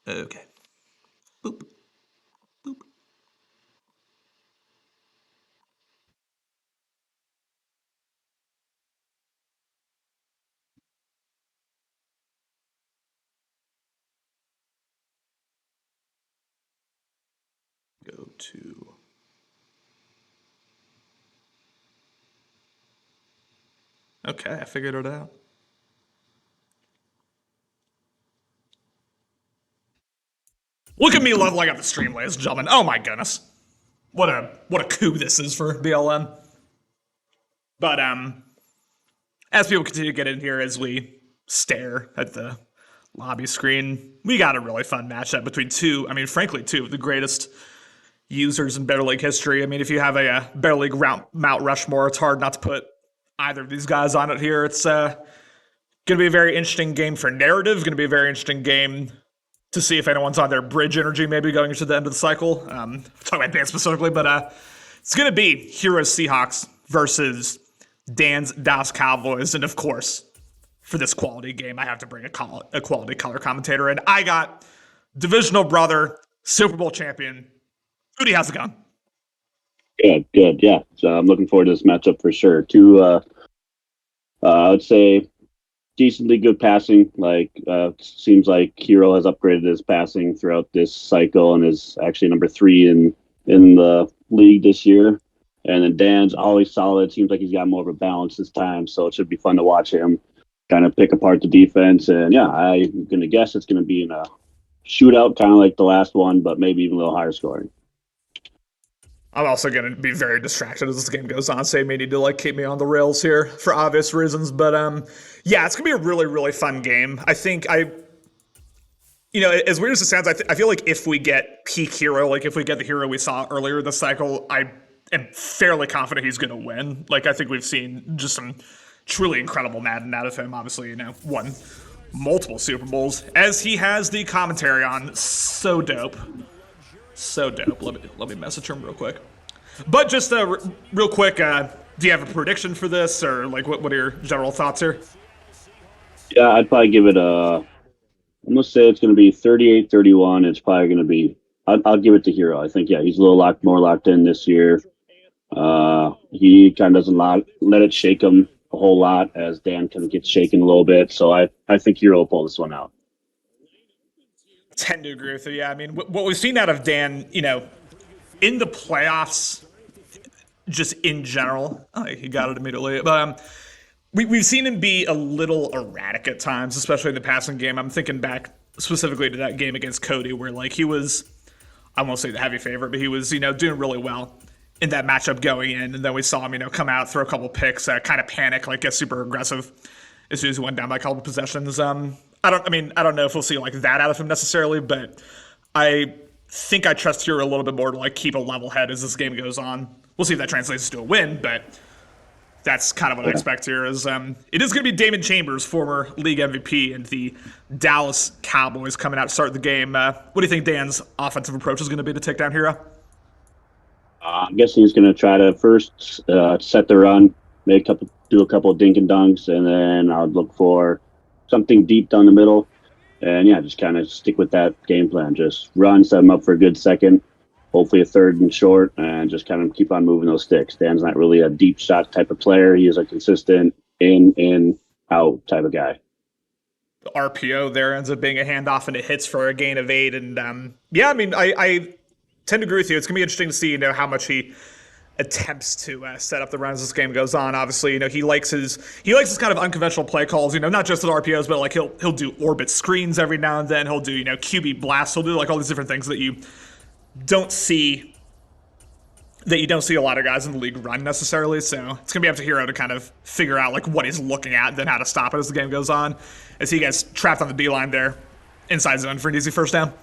Okay. Boop, boop. Go to. Okay, I figured it out. Look at me leveling up the stream, ladies and gentlemen. Oh my goodness. What a coup this is for BLM. But as people continue to get in here as we stare at the lobby screen, we got a really fun matchup between frankly, two of the greatest users in Better League history. I mean, if you have a Better League Mount Rushmore, it's hard not to put either of these guys on it here. It's going to be a very interesting game for narrative, going to be a very interesting game to see if anyone's on their bridge energy maybe going into the end of the cycle. Talking about Dan specifically, but it's going to be Heroes Seahawks versus Dan's Dallas Cowboys. And of course, for this quality game, I have to bring a quality color commentator in. I got divisional brother, Super Bowl champion, Hooty. How's it going? Good, good. Yeah. So I'm looking forward to this matchup for sure. I would say decently good passing. Seems like Hero has upgraded his passing throughout this cycle and is actually number 3 in the league this year. And then Dan's always solid. Seems like he's got more of a balance this time, so it should be fun to watch him kind of pick apart the defense. And yeah, I'm gonna guess it's gonna be in a shootout, kind of like the last one, but maybe even a little higher scoring. I'm also going to be very distracted as this game goes on, so you may need to keep me on the rails here for obvious reasons. But yeah, it's going to be a really, really fun game. I think as weird as it sounds, I feel like if we get peak hero, like if we get the hero we saw earlier this cycle, I am fairly confident he's going to win. Like, I think we've seen just some truly incredible Madden out of him. Obviously, won multiple Super Bowls, as he has the commentary on. So dope. So dope. Let me message him real quick. But just real quick, do you have a prediction for this, or what are your general thoughts here? Yeah, I'd probably give it I'm going to say it's going to be 38-31. It's probably going to be, I'll give it to Hero. I think, yeah, he's a little more locked in this year. He kind of doesn't let it shake him a whole lot, as Dan kind of gets shaken a little bit. So I think Hero will pull this one out. Tend to agree with you. Yeah, I mean, what we've seen out of Dan, in the playoffs, just in general, he got it immediately. But we've seen him be a little erratic at times, especially in the passing game. I'm thinking back specifically to that game against Cody, where he was, I won't say the heavy favorite, but he was, doing really well in that matchup going in, and then we saw him, come out, throw a couple picks, kind of panic, get super aggressive as soon as he went down by a couple possessions. I don't know if we'll see that out of him necessarily, but I think I trust Hero a little bit more to keep a level head as this game goes on. We'll see if that translates to a win, but that's kind of what I expect here. Is it is going to be Damon Chambers, former league MVP, and the Dallas Cowboys coming out to start the game. What do you think Dan's offensive approach is going to be to take down Hero? I'm guessing he's going to try to first set the run, do a couple of dink and dunks, and then I would look for something deep down the middle, and yeah, just kind of stick with that game plan. Just run, set them up for a good second, hopefully a third and short, and just kind of keep on moving those sticks. Dan's not really a deep shot type of player. He is a consistent in, out type of guy. The RPO there ends up being a handoff, and it hits for a gain of 8. And yeah, I mean, I tend to agree with you. It's going to be interesting to see, how much he attempts to set up the runs as this game goes on. Obviously, he likes his kind of unconventional play calls. Not just with RPOs, but he'll do orbit screens every now and then. He'll do QB blasts. He'll do all these different things that you don't see a lot of guys in the league run necessarily. So it's gonna be up to Hero to kind of figure out what he's looking at, and then how to stop it as the game goes on. As he gets trapped on the B line there, inside zone for an easy first down.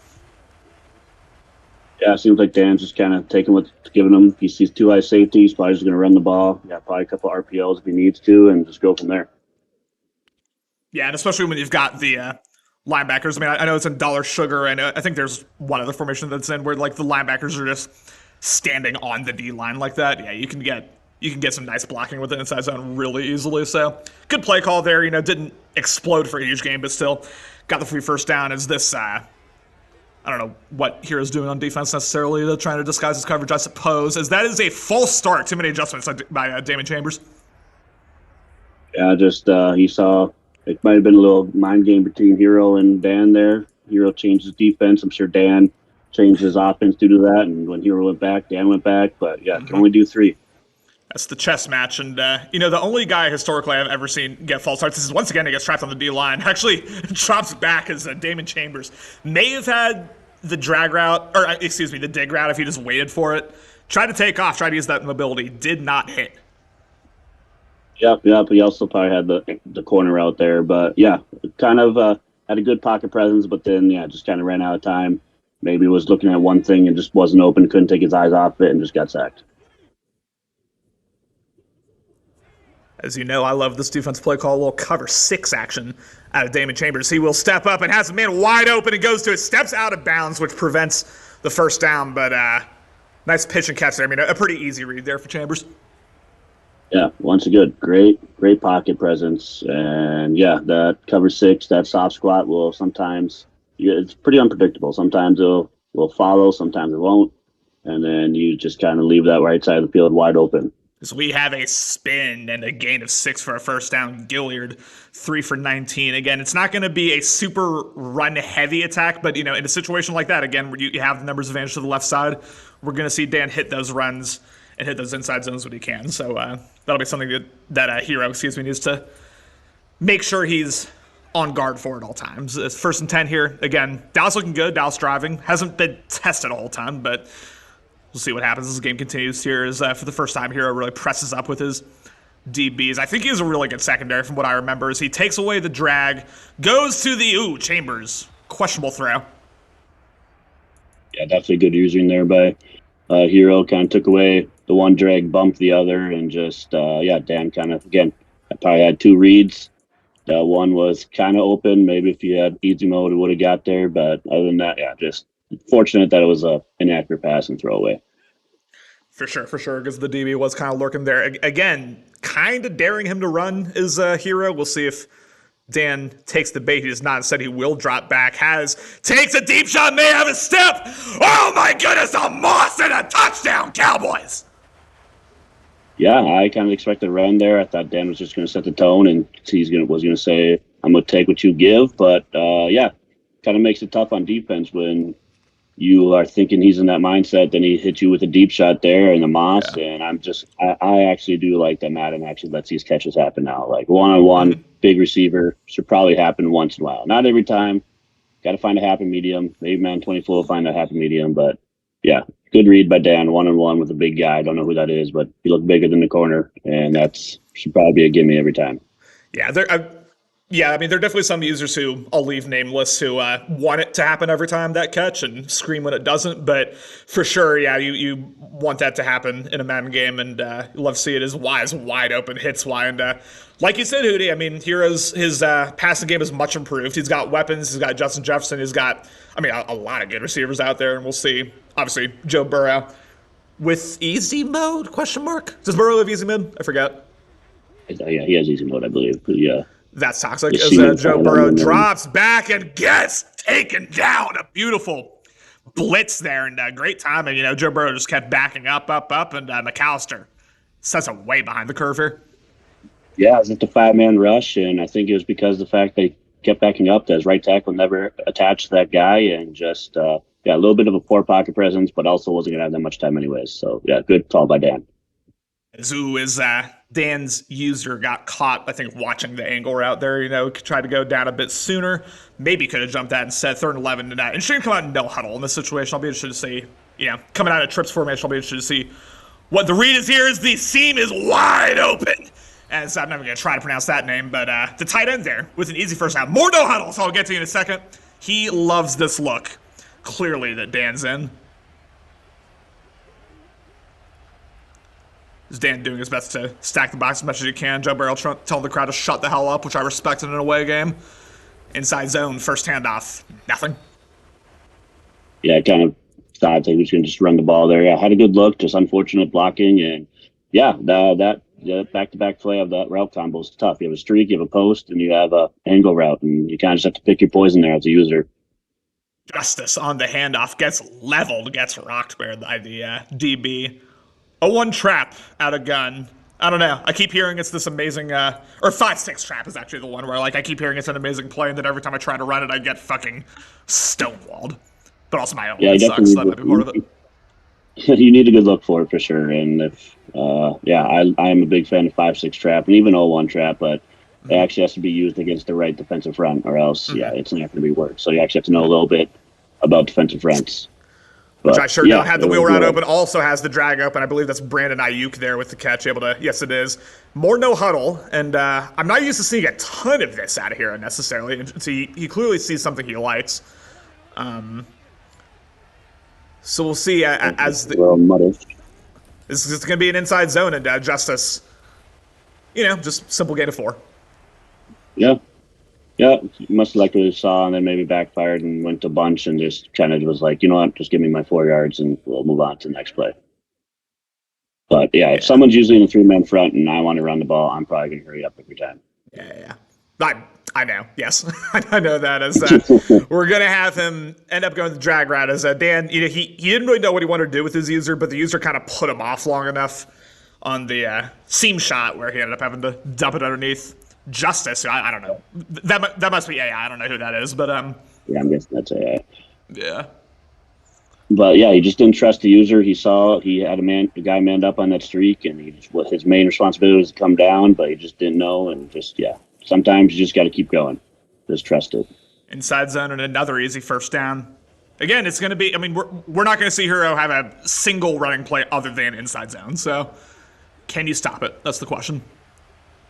Yeah, it seems like Dan's just kind of taking what's given him. He sees 2 high safeties, probably just going to run the ball. Yeah, probably a couple of RPOs if he needs to, and just go from there. Yeah, and especially when you've got the linebackers. I mean, I know it's in dollar sugar, and I think there's one other formation that's in where the linebackers are just standing on the D line like that. Yeah, you can get some nice blocking with the inside zone really easily. So good play call there. Didn't explode for a huge game, but still got the free first down as this I don't know what Hero's doing on defense necessarily, trying to disguise his coverage, I suppose, as that is a false start. Too many adjustments by Damon Chambers. Yeah, just he saw it might have been a little mind game between Hero and Dan there. Hero changed his defense. I'm sure Dan changed his offense due to that. And when Hero went back, Dan went back. But yeah, can only do 3. That's the chess match. And, the only guy historically I've ever seen get false starts is once again he gets trapped on the D line. Actually, drops back as Damon Chambers may have had the drag route, or excuse me, the dig route if he just waited for it. Tried to take off, tried to use that mobility, did not hit. Yep. He also probably had the corner out there. But yeah, kind of had a good pocket presence, but then, just kind of ran out of time. Maybe was looking at one thing and just wasn't open, couldn't take his eyes off it, and just got sacked. As you know, I love this defense play call, a little cover 6 action out of Damon Chambers. He will step up and has a man wide open and goes to it, steps out of bounds, which prevents the first down. But nice pitch and catch there. I mean, a pretty easy read there for Chambers. Yeah, once again, great pocket presence. And yeah, that cover 6, that soft squat will sometimes, it's pretty unpredictable. Sometimes it will follow, sometimes it won't. And then you just kind of leave that right side of the field wide open. So we have a spin and a gain of 6 for a first down. Gilliard, 3 for 19. Again, it's not going to be a super run-heavy attack, but, in a situation like that, again, where you have the numbers advantage to the left side, we're going to see Dan hit those runs and hit those inside zones when he can. So that'll be something that Hero, needs to make sure he's on guard for at all times. It's 1st and 10 here. Again, Dallas looking good. Dallas driving. Hasn't been tested a whole ton, but we'll see what happens as the game continues here. As for the first time, Hero really presses up with his DBs. I think he has a really good secondary from what I remember. As he takes away the drag, goes to the Chambers. Questionable throw. Yeah, definitely good using there by Hero. Kind of took away the one drag, bumped the other, and just Dan kind of, again, I probably had 2 reads. One was kind of open. Maybe if you had easy mode, it would have got there. But other than that, just fortunate that it was a inaccurate pass and throwaway. For sure, because the DB was kind of lurking there. Again, kind of daring him to run is Hero. We'll see if Dan takes the bait. He does not. Instead, he will drop back. Takes a deep shot, may have a step. Oh my goodness, a Moss and a touchdown, Cowboys! Yeah, I kind of expected a run there. I thought Dan was just going to set the tone and was going to say, I'm going to take what you give. But, kind of makes it tough on defense when you are thinking he's in that mindset. Then he hits you with a deep shot there and the Moss. Yeah. And I actually do like that Madden actually lets these catches happen now. Like one-on-one, big receiver should probably happen once in a while. Not every time. Got to find a happy medium. Maybe Madden 24 will find a happy medium. But, yeah, good read by Dan, one-on-one with a big guy. I don't know who that is, but he looked bigger than the corner. And should probably be a gimme every time. Yeah, there are definitely some users who I'll leave nameless who want it to happen every time that catch and scream when it doesn't. But for sure, you want that to happen in a Madden game, and you love to see it as wide open hits wide. And like you said, Hooty, his passing game is much improved. He's got weapons. He's got Justin Jefferson. He's got, a lot of good receivers out there, and we'll see. Obviously, Joe Burrow with easy mode? Question mark. Does Burrow have easy mode? I forget. Yeah, he has easy mode, I believe. But yeah. That's toxic as Joe Burrow drops back and gets taken down. A beautiful blitz there and great timing. Joe Burrow just kept backing up, and McAllister sets him way behind the curve here. Yeah, it was just a 5-man rush, and I think it was because of the fact they kept backing up. That his right tackle never attached to that guy, and just a little bit of a poor pocket presence, but also wasn't going to have that much time anyways. So, yeah, good call by Dan. Zoo is Dan's user got caught, I think, watching the angle route there, tried to go down a bit sooner. Maybe could have jumped that instead. 3rd and 11 to that. And she can come out in no huddle in this situation. I'll be interested to see, coming out of trips formation, I'll be interested to see what the read is here as the seam is wide open. And so I'm never going to try to pronounce that name, but the tight end there with an easy first down. More no huddle, so I'll get to you in a second. He loves this look, clearly, that Dan's in. Is Dan doing his best to stack the box as much as he can. Joe Burrow telling the crowd to shut the hell up, which I respect in an away game. Inside zone, first handoff, nothing. Yeah, I kind of thought he was going to just run the ball there. Yeah, had a good look, just unfortunate blocking. And, that back-to-back play of that route combo is tough. You have a streak, you have a post, and you have a angle route. And you kind of just have to pick your poison there as a user. Justice on the handoff gets leveled, gets rocked by the DB. A one trap out of gun. I don't know. I keep hearing it's this amazing, or 5-6 trap is actually the one where like I keep hearing it's an amazing play, and then every time I try to run it, I get fucking stonewalled. But also my own Yeah, you sucks, so that definitely might be part of it. you need a good look for it for sure. And if I'm a big fan of 5-6 trap and even 0-1 trap, but it actually has to be used against the right defensive front, or else it's not going to be worked. So you actually have to know a little bit about defensive fronts. Which But, I sure don't have. The wheel route open, also has the drag open. I believe that's Brandon Ayuk there with the catch, able to, yes it is. More no huddle, and I'm not used to seeing a ton of this out of here necessarily. So he clearly sees something he likes. So we'll see as the... Well, muddled. This is going to be an inside zone, and Justice, just simple gain of 4. Yeah. Yeah, must have liked what he saw and then maybe backfired and went to bunch and just kind of was like, you know what, just give me my 4 yards and we'll move on to the next play. But if someone's usually in a 3-man front and I want to run the ball, I'm probably going to hurry up every time. Yeah. I know, yes. I know that as we're going to have him end up going the drag route as Dan, he didn't really know what he wanted to do with his user, but the user kind of put him off long enough on the seam shot where he ended up having to dump it underneath. Justice, I don't know. That must be AI. I don't know who that is, but yeah, I'm guessing that's AI. Yeah. But yeah, he just didn't trust the user. He saw he had a guy manned up on that streak, and his main responsibility was to come down, but he just didn't know, and sometimes you just got to keep going. Just trust it. Inside zone and another easy first down. Again, it's going to be. I mean, we're not going to see Hero have a single running play other than inside zone. So, can you stop it? That's the question.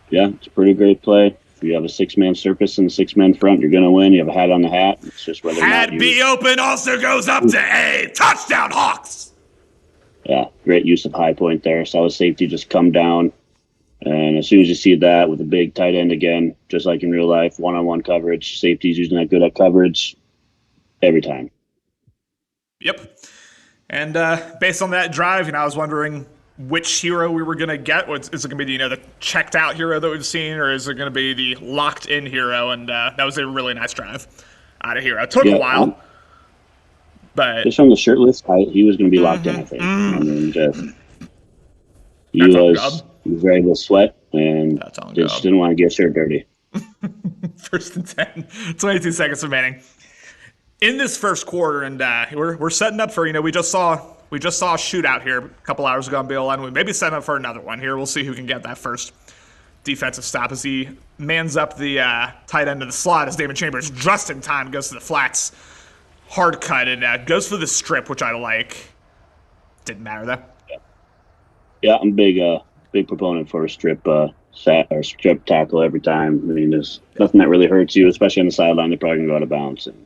Yeah, it's a pretty great play. If you have a 6-man surface and a 6-man front, you're going to win. You have a hat on the hat. It's just whether or not Hat be open also goes up to A. Touchdown, Hawks! Yeah, great use of high point there. Saw the safety just come down. And as soon as you see that with a big tight end again, just like in real life, one-on-one coverage, safety's usually not good at coverage every time. Yep. And based on that drive, I was wondering which hero we were going to get. Is it going to be the checked out hero that we've seen, or is it going to be the locked in hero? And that was a really nice drive out of hero. It took a while, but just from the shirtless, he was going to be locked in, I think. I mean, he was very able to sweat and just didn't want to get his shirt dirty. First and 10, 22 seconds remaining in this first quarter, and we're setting up for we just saw a shootout here a couple hours ago on BLN. We may be setting up for another one here. We'll see who can get that first defensive stop as he mans up the tight end of the slot as Damon Chambers just in time goes to the flats, hard cut, and goes for the strip, which I like. Didn't matter though. Yeah, I'm big proponent for a strip strip tackle every time. I mean, there's nothing that really hurts you, especially on the sideline. They're probably going to go out of bounds. And,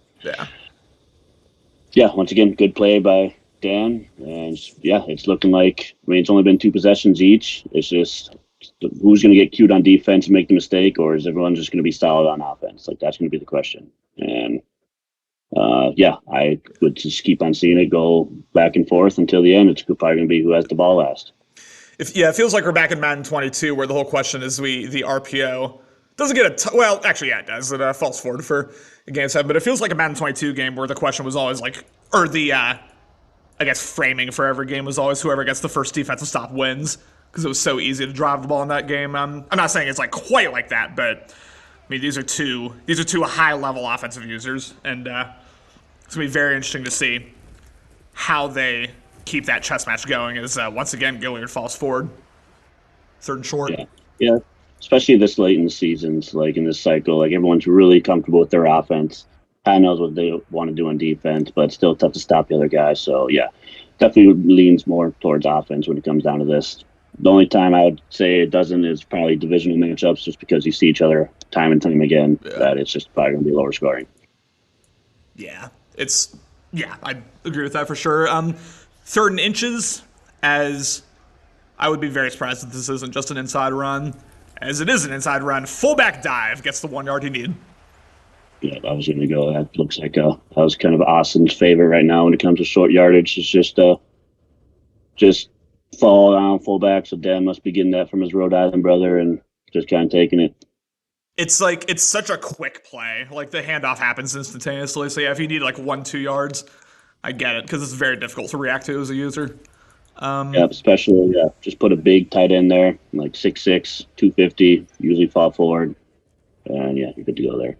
once again, good play by Dan. And, it's looking like, it's only been 2 possessions each. It's just who's going to get cued on defense and make the mistake, or is everyone just going to be solid on offense? Like, that's going to be the question. And, I would just keep on seeing it go back and forth until the end. It's probably going to be who has the ball last. It feels like we're back in Madden 22 where the whole question is the RPO doesn't get it does. It falls forward for game 7, but it feels like a Madden 22 game where the question was always or the, framing for every game was always whoever gets the first defensive stop wins, because it was so easy to drive the ball in that game. I'm not saying it's quite like that, but these are two high-level offensive users, and it's going to be very interesting to see how they keep that chess match going as once again Gilliard falls forward. 3rd and short. Yeah. Especially this late in the seasons, in this cycle, everyone's really comfortable with their offense. Kind of knows what they want to do on defense, but it's still tough to stop the other guys. So definitely leans more towards offense when it comes down to this. The only time I would say it doesn't is probably divisional matchups, just because you see each other time and time again. That it's just probably going to be lower scoring. I agree with that for sure. 3rd and inches, as I would be very surprised if this isn't just an inside run. As it is an inside run, fullback dive gets the 1 yard he needed. Yeah, I was going to go. That looks like that was kind of Austin's favorite right now when it comes to short yardage. It's just fall down fullback. So Dan must be getting that from his Rhode Island brother and just kind of taking it. It's like it's such a quick play. Like the handoff happens instantaneously. So yeah, if you need like 1-2 yards, I get it because it's very difficult to react to as a user. Yeah, especially just put a big tight end there, like 6'6", 250, usually fall forward, and yeah, you're good to go there.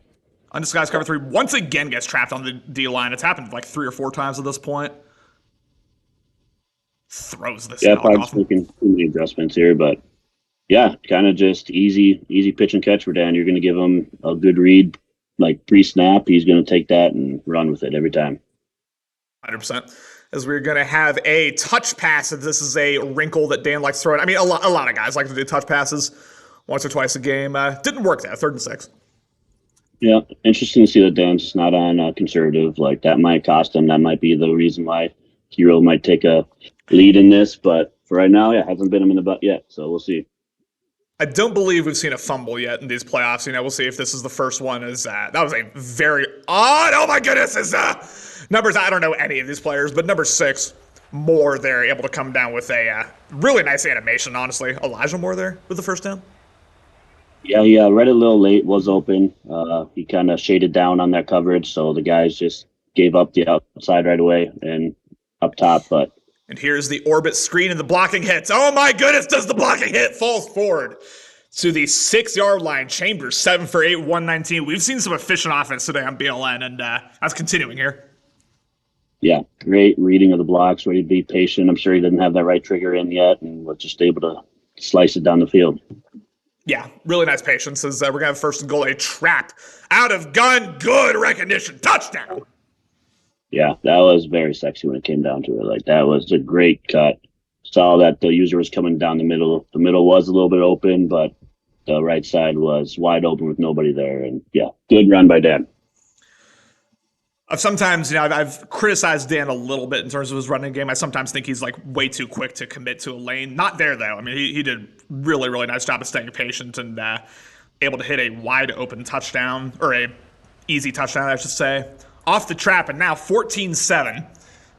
Undisguised cover 3 once again gets trapped on the D line. It's happened like 3 or 4 times at this point. Throws this out Probably off just him. making too many adjustments here, but yeah, kind of just easy pitch and catch for Dan. You're going to give him a good read, like pre-snap. He's going to take that and run with it every time. 100%. As we're going to have a touch pass, if this is a wrinkle that Dan likes throwing. I mean, a lot of guys like to do touch passes once or twice a game. Didn't work there, 3rd and 6. Yeah, interesting to see that Dan's just not on conservative. Like, that might cost him. That might be the reason why Hero might take a lead in this. But for right now, hasn't been him in the butt yet. So we'll see. I don't believe we've seen a fumble yet in these playoffs. We'll see if this is the first one. That was a very odd. Oh my goodness! Numbers? I don't know any of these players, but number 6, Moore there, able to come down with a really nice animation. Honestly, Elijah Moore there with the first down. Yeah, he read it a little late. Was open. He kind of shaded down on that coverage, so the guys just gave up the outside right away and up top, but. And here's the orbit screen and the blocking hits. Oh my goodness, does the blocking hit? Falls forward to the 6-yard line. Chambers, 7 for 8, 119. We've seen some efficient offense today on BLN, and that's continuing here. Yeah, great reading of the blocks, ready to be patient. I'm sure he didn't have that right trigger in yet, and was just able to slice it down the field. Yeah, really nice patience as we're going to have 1st and goal. A trap out of gun. Good recognition. Touchdown. Yeah, that was very sexy when it came down to it. Like, that was a great cut. Saw that the user was coming down the middle. The middle was a little bit open, but the right side was wide open with nobody there. And yeah, good run by Dan. Sometimes, I've criticized Dan a little bit in terms of his running game. I sometimes think he's like way too quick to commit to a lane. Not there though. I mean, he did really, really nice job of staying patient and able to hit a wide open touchdown, or a easy touchdown, I should say, off the trap. And now 14-7.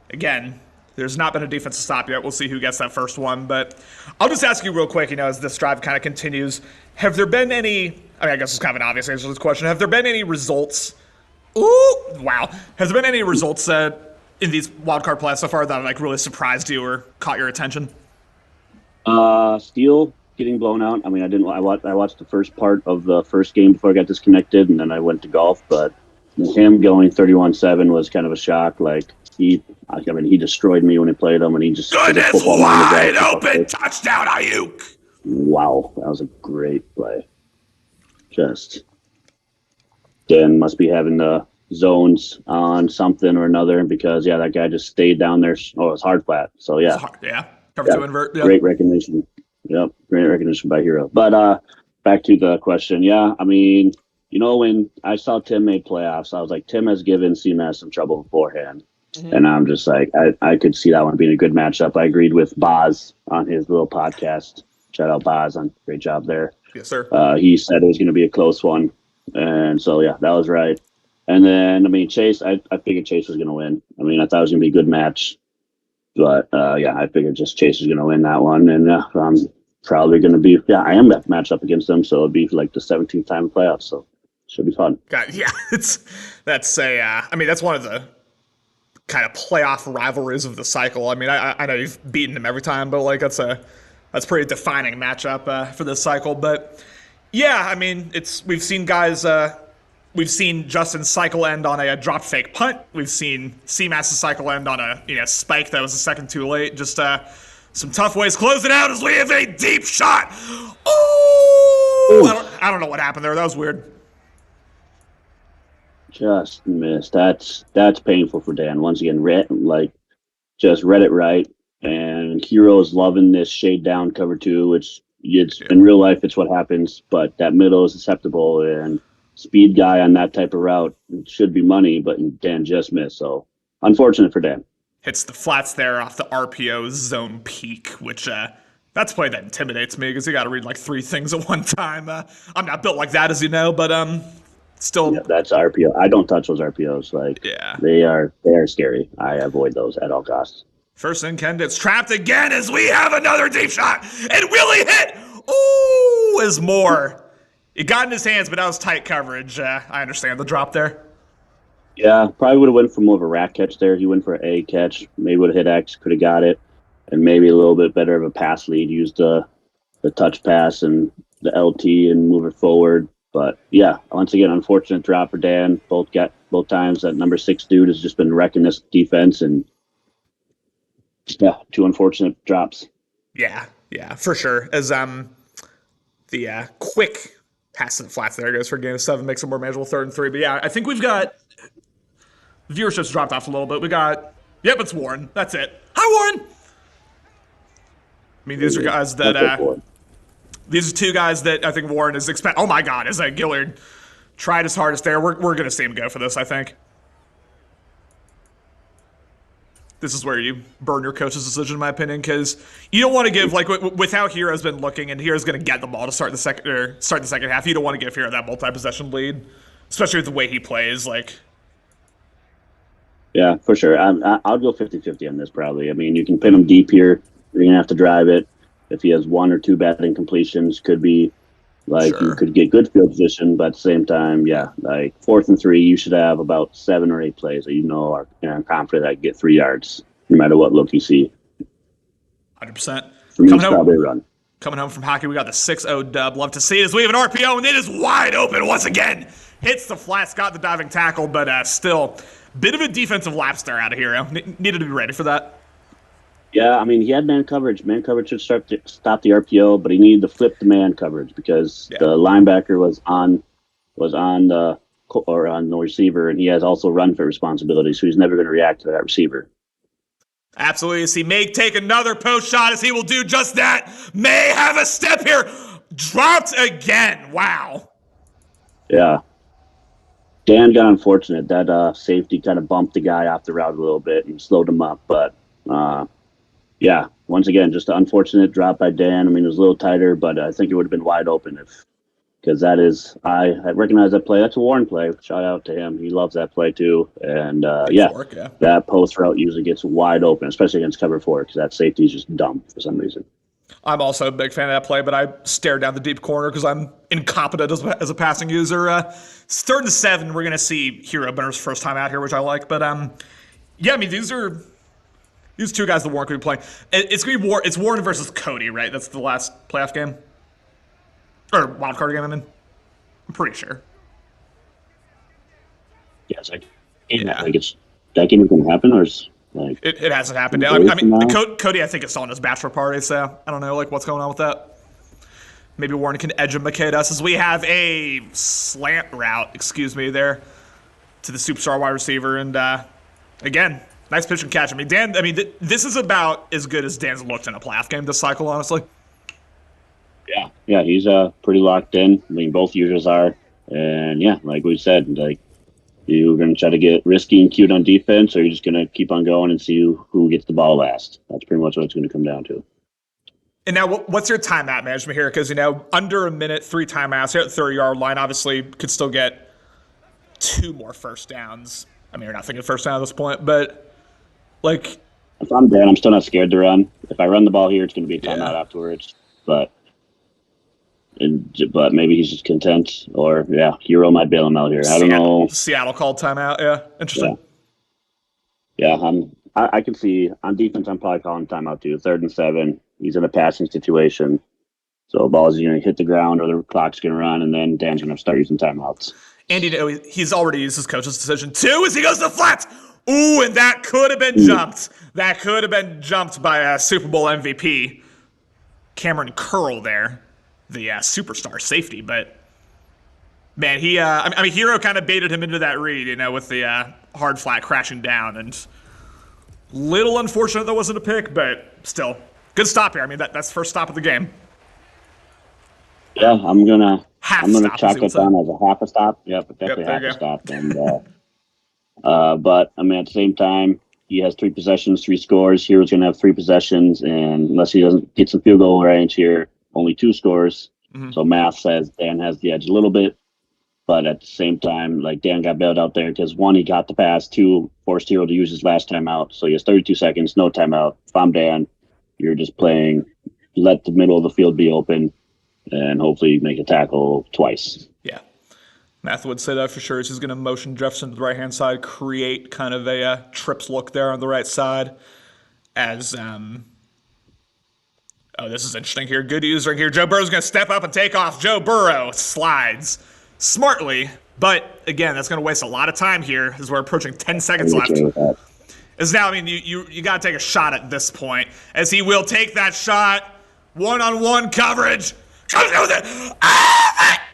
Again, there's not been a defensive stop yet. We'll see who gets that first one. But I'll just ask you real quick, as this drive kind of continues, have there been any, I guess it's kind of an obvious answer to this question, have there been any results? Ooh, wow. Has there been any results in these wildcard playoffs so far that like really surprised you or caught your attention? Steele getting blown out. I mean, I watched the first part of the first game before I got disconnected, and then I went to golf. But him going 31-7 was kind of a shock. Like, he destroyed me when he played him, and he just goodness, wide open touchdown, Ayuk. Wow, that was a great play. Just Dan must be having the zones on something or another, because that guy just stayed down there. Oh, it's hard flat. So yeah, cover 2 invert. Yep. Great recognition. Yep, great recognition by Hero. But back to the question. Yeah, I mean, when I saw Tim make playoffs, I was like, Tim has given CMS some trouble beforehand. Mm-hmm. And I'm just like, I could see that one being a good matchup. I agreed with Boz on his little podcast. Shout out Boz on great job there. Yes, sir. He said it was going to be a close one. And so, that was right. And then, I mean, Chase, I figured Chase was going to win. I mean, I thought it was going to be a good match. But, I figured just Chase was going to win that one. And I'm probably going to be, I am going to match up against them. So it'll be like the 17th time in playoffs. So should be fun. God, yeah, that's one of the kind of playoff rivalries of the cycle. I mean, I know you've beaten them every time, but like that's pretty defining matchup for this cycle. But yeah, I mean, we've seen guys. We've seen Justin's cycle end on a drop fake punt. We've seen CMAS's cycle end on a spike that was a second too late. Just some tough ways to close it out as we have a deep shot. Oh, I don't know what happened there. That was weird. Just missed. That's painful for Dan. Once again, just read it right. And Hero's loving this shade down cover 2, which in real life it's what happens, but that middle is acceptable, and speed guy on that type of route should be money, but Dan just missed. So unfortunate for Dan. Hits the flats there off the RPO zone peak, which that's a play that intimidates me because you got to read like 3 things at one time. I'm not built like that, as you know, but still. Yeah, that's RPO. I don't touch those RPOs. They are scary. I avoid those at all costs. First and 10, it's trapped again as we have another deep shot, and will he hit? Ooh, as Moore It got in his hands, but that was tight coverage. I understand the drop there. Yeah, probably would have went for more of a rack catch there. He went for a catch. Maybe would have hit X, could have got it, and maybe a little bit better of a pass lead. Used the touch pass and the LT and move it forward. But yeah, once again, unfortunate drop for Dan. Both times that number 6 dude has just been wrecking this defense, and yeah, 2 unfortunate drops. Yeah, for sure. As the quick pass to the flats there goes for game 7, makes it more manageable 3rd and 3. But yeah, I think we've got viewership's dropped off a little bit. We got it's Warren. That's it. Hi, Warren. I mean, these are guys that these are 2 guys that I think Warren is expect. Oh my God, is that Gillard tried his hardest there? We're gonna see him go for this, I think. This is where you burn your coach's decision, in my opinion, because you don't want to give, like, with how Hero's been looking, and Hero's going to get the ball to start the second half. You don't want to give Hero that multi-possession lead, especially with the way he plays. Like, yeah, for sure. I'll go 50-50 on this probably. I mean, you can pin him deep here. You're going to have to drive it. If he has 1 or 2 bad incompletions, could be like you could get good field position, but at the same time, yeah, like 4th and 3, you should have about 7 or 8 plays that are confident that I get 3 yards no matter what look you see. 100%. For me, it's probably a run. Coming home from hockey, we got the 6-0 dub. Love to see it as we have an RPO, and it is wide open once again. Hits the flats, got the diving tackle, but still, bit of a defensive lapse there out of Hero. Needed to be ready for that. Yeah, I mean, he had man coverage. Man coverage should stop the RPO, but he needed to flip the man coverage because the linebacker was on the receiver, and he has also run for responsibility, so he's never going to react to that receiver. Absolutely. As he may take another post shot, as he will do just that. May have a step here. Dropped again. Wow. Yeah. Dan got unfortunate. That safety kind of bumped the guy off the route a little bit and slowed him up, but yeah, once again, just an unfortunate drop by Dan. I mean, it was a little tighter, but I think it would have been wide open because I recognize that play. That's a Warren play. Shout out to him. He loves that play too. And that post route usually gets wide open, especially against cover 4, because that safety is just dumb for some reason. I'm also a big fan of that play, but I stared down the deep corner because I'm incompetent as a passing user. 3rd and 7, we're going to see Hero Benner's first time out here, which I like. But yeah, I mean, these 2 guys that Warren could be playing. It's going to be it's Warren versus Cody, right? That's the last playoff game? Or wildcard game, I mean. I'm pretty sure. Yes, that game is going to happen, or is like it hasn't happened yet. I mean Cody, I think, is still on his bachelor party, so I don't know, like, what's going on with that. Maybe Warren can educate us as we have a slant route, there, to the superstar wide receiver, and again, nice pitch and catch. I mean, Dan. I mean, this is about as good as Dan's looked in a playoff game this cycle, honestly. Yeah, he's pretty locked in. I mean, both users are, and yeah, like we said, like you're going to try to get risky and cute on defense, or you're just going to keep on going and see who gets the ball last. That's pretty much what it's going to come down to. And now, what's your timeout management here? Because under a minute, 3 timeouts here at the 30-yard line. Obviously, could still get 2 more first downs. I mean, you're not thinking first down at this point, but like, if I'm Dan, I'm still not scared to run. If I run the ball here, it's going to be a timeout afterwards. But maybe he's just content, or Hero might bail him out here. I don't know. Seattle called timeout. Yeah, interesting. Yeah, I can see on defense. I'm probably calling timeout too. 3rd and 7. He's in a passing situation, so the ball is going to hit the ground, or the clock's going to run, and then Dan's going to start using timeouts. And he's already used his coach's decision too, as he goes to flats. Ooh, and that could have been jumped. That could have been jumped by a Super Bowl MVP, Cameron Curl there, the superstar safety. But man, Hero kind of baited him into that read, with the hard flat crashing down, and little unfortunate that wasn't a pick, but still good stop here. I mean, that's the first stop of the game. Yeah, I'm gonna chalk it down as a half a stop. Yep, definitely half a stop. And but I mean, at the same time, he has 3 possessions, 3 scores. Hero's gonna have 3 possessions, and unless he doesn't get some field goal range here, only 2 scores. Mm-hmm. So math says Dan has the edge a little bit, but at the same time, like, Dan got bailed out there because 1, he got the pass, 2, forced Hero to use his last timeout, so he has 32 seconds, no timeout. If I'm Dan, you're just playing, let the middle of the field be open. and hopefully make a tackle twice. Yeah. Math would say that for sure. He's going to motion Jefferson to the right-hand side, create kind of a trips look there on the right side as oh, this is interesting here. Good news right here. Joe Burrow's going to step up and take off. Joe Burrow slides smartly, but again, that's going to waste a lot of time here as we're approaching 10 seconds left. As now, I mean, you got to take a shot at this point, as he will take that shot. One-on-one coverage.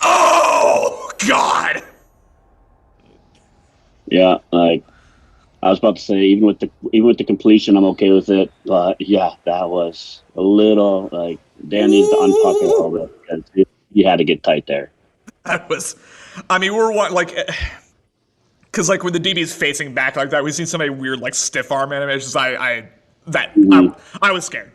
Oh, God. Yeah, like I was about to say, even with the completion, I'm okay with it. But yeah, that was a little like Dan needs to unpuck it a little bit because he had to get tight there. That was, I mean, we're like, because like when the DB is facing back like that, we've seen so many weird like stiff arm animations. I was scared.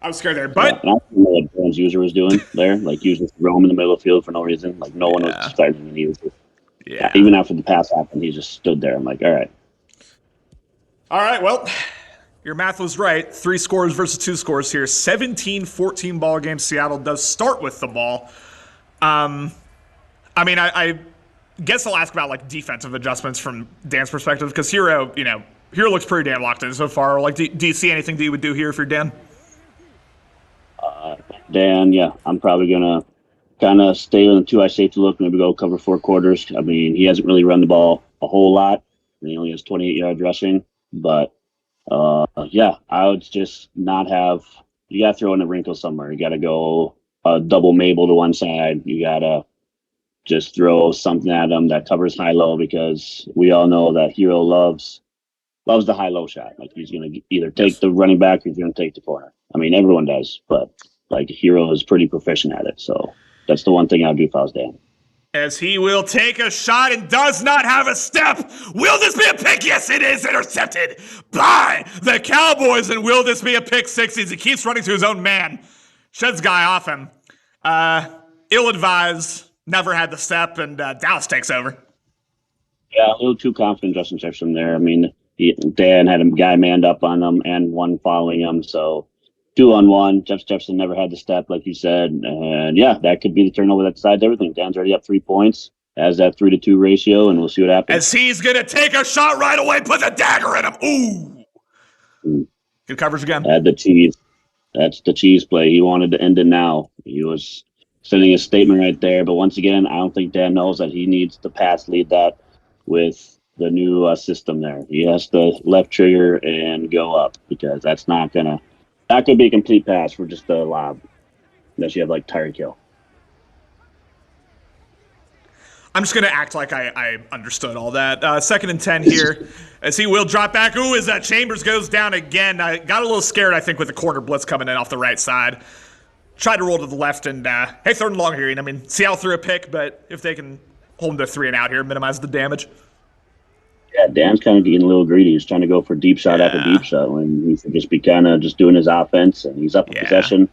I was scared there, but I don't know what Dan's user was doing there, like using Rome in the middle of the field for no reason. Like no one was starting, and he was just, even after the pass happened, he just stood there. I'm like, all right, well, your math was right. 3 scores versus 2 scores here. 17-14 ball game. Seattle does start with the ball. I mean, I guess I'll ask about like defensive adjustments from Dan's perspective, because Hero looks pretty damn locked in so far. Like, do you see anything that you would do here if you're Dan? Dan, yeah, I'm probably gonna kind of stay on the 2-eye safety look, maybe go cover 4 quarters. I mean, he hasn't really run the ball a whole lot. And he only has 28 yards rushing, but yeah, I would just not have. You got to throw in a wrinkle somewhere. You got to go double Mabel to one side. You got to just throw something at him that covers high-low, because we all know that Hero loves the high-low shot. Like, he's going to either take the running back or he's going to take the corner. I mean, everyone does, but like Hero is pretty proficient at it. So that's the one thing I would do if I was Dan. As he will take a shot and does not have a step. Will this be a pick? Yes, it is. Intercepted by the Cowboys. And will this be a pick 6 as he keeps running to his own man? Sheds guy off him. Ill-advised, never had the step, and Dallas takes over. Yeah, a little too confident Justin Jefferson there. I mean, Dan had a guy manned up on him and one following him, so 2-on-1. Jefferson never had the step, like you said. And yeah, that could be the turnover that decides everything. Dan's already up 3 points, has that 3-2 ratio, and we'll see what happens. As he's going to take a shot right away, put the dagger in him. Ooh. Good coverage again. Had the cheese. That's the cheese play. He wanted to end it now. He was sending a statement right there. But once again, I don't think Dan knows that he needs to pass lead that with the new system there. He has to left trigger and go up, because that's not going to. That could be a complete pass for just a lob, unless you have like Tyreek Hill. I'm just going to act like I understood all that. 2nd and 10 here, as he will drop back. Ooh, as that Chambers goes down again. I got a little scared, I think, with the corner blitz coming in off the right side. Tried to roll to the left, and hey, 3rd and long here. I mean, Seattle threw a pick, but if they can hold him to 3 and out here, minimize the damage. Yeah, Dan's kind of getting a little greedy. He's trying to go for deep shot after deep shot when he should just be kind of just doing his offense, and he's up in possession,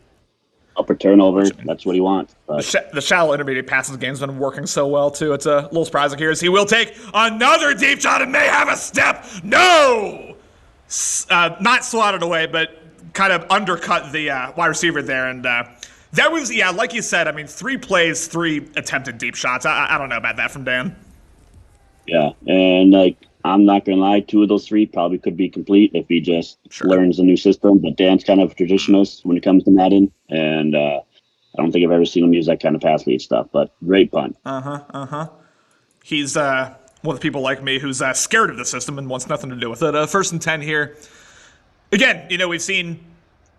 upper turnover. That's what he wants. The shallow intermediate passes game's been working so well, too. It's a little surprising here as he will take another deep shot and may have a step. No! Not slotted away, but kind of undercut the wide receiver there. And that was, like you said, I mean, 3 plays, 3 attempted deep shots. I don't know about that from Dan. Yeah, and like, I'm not going to lie, 2 of those 3 probably could be complete if he just learns the new system. But Dan's kind of a traditionalist when it comes to Madden, and I don't think I've ever seen him use that kind of pass lead stuff. But great punt. He's one of the people like me who's scared of the system and wants nothing to do with it. 1st and 10 here. Again, we've seen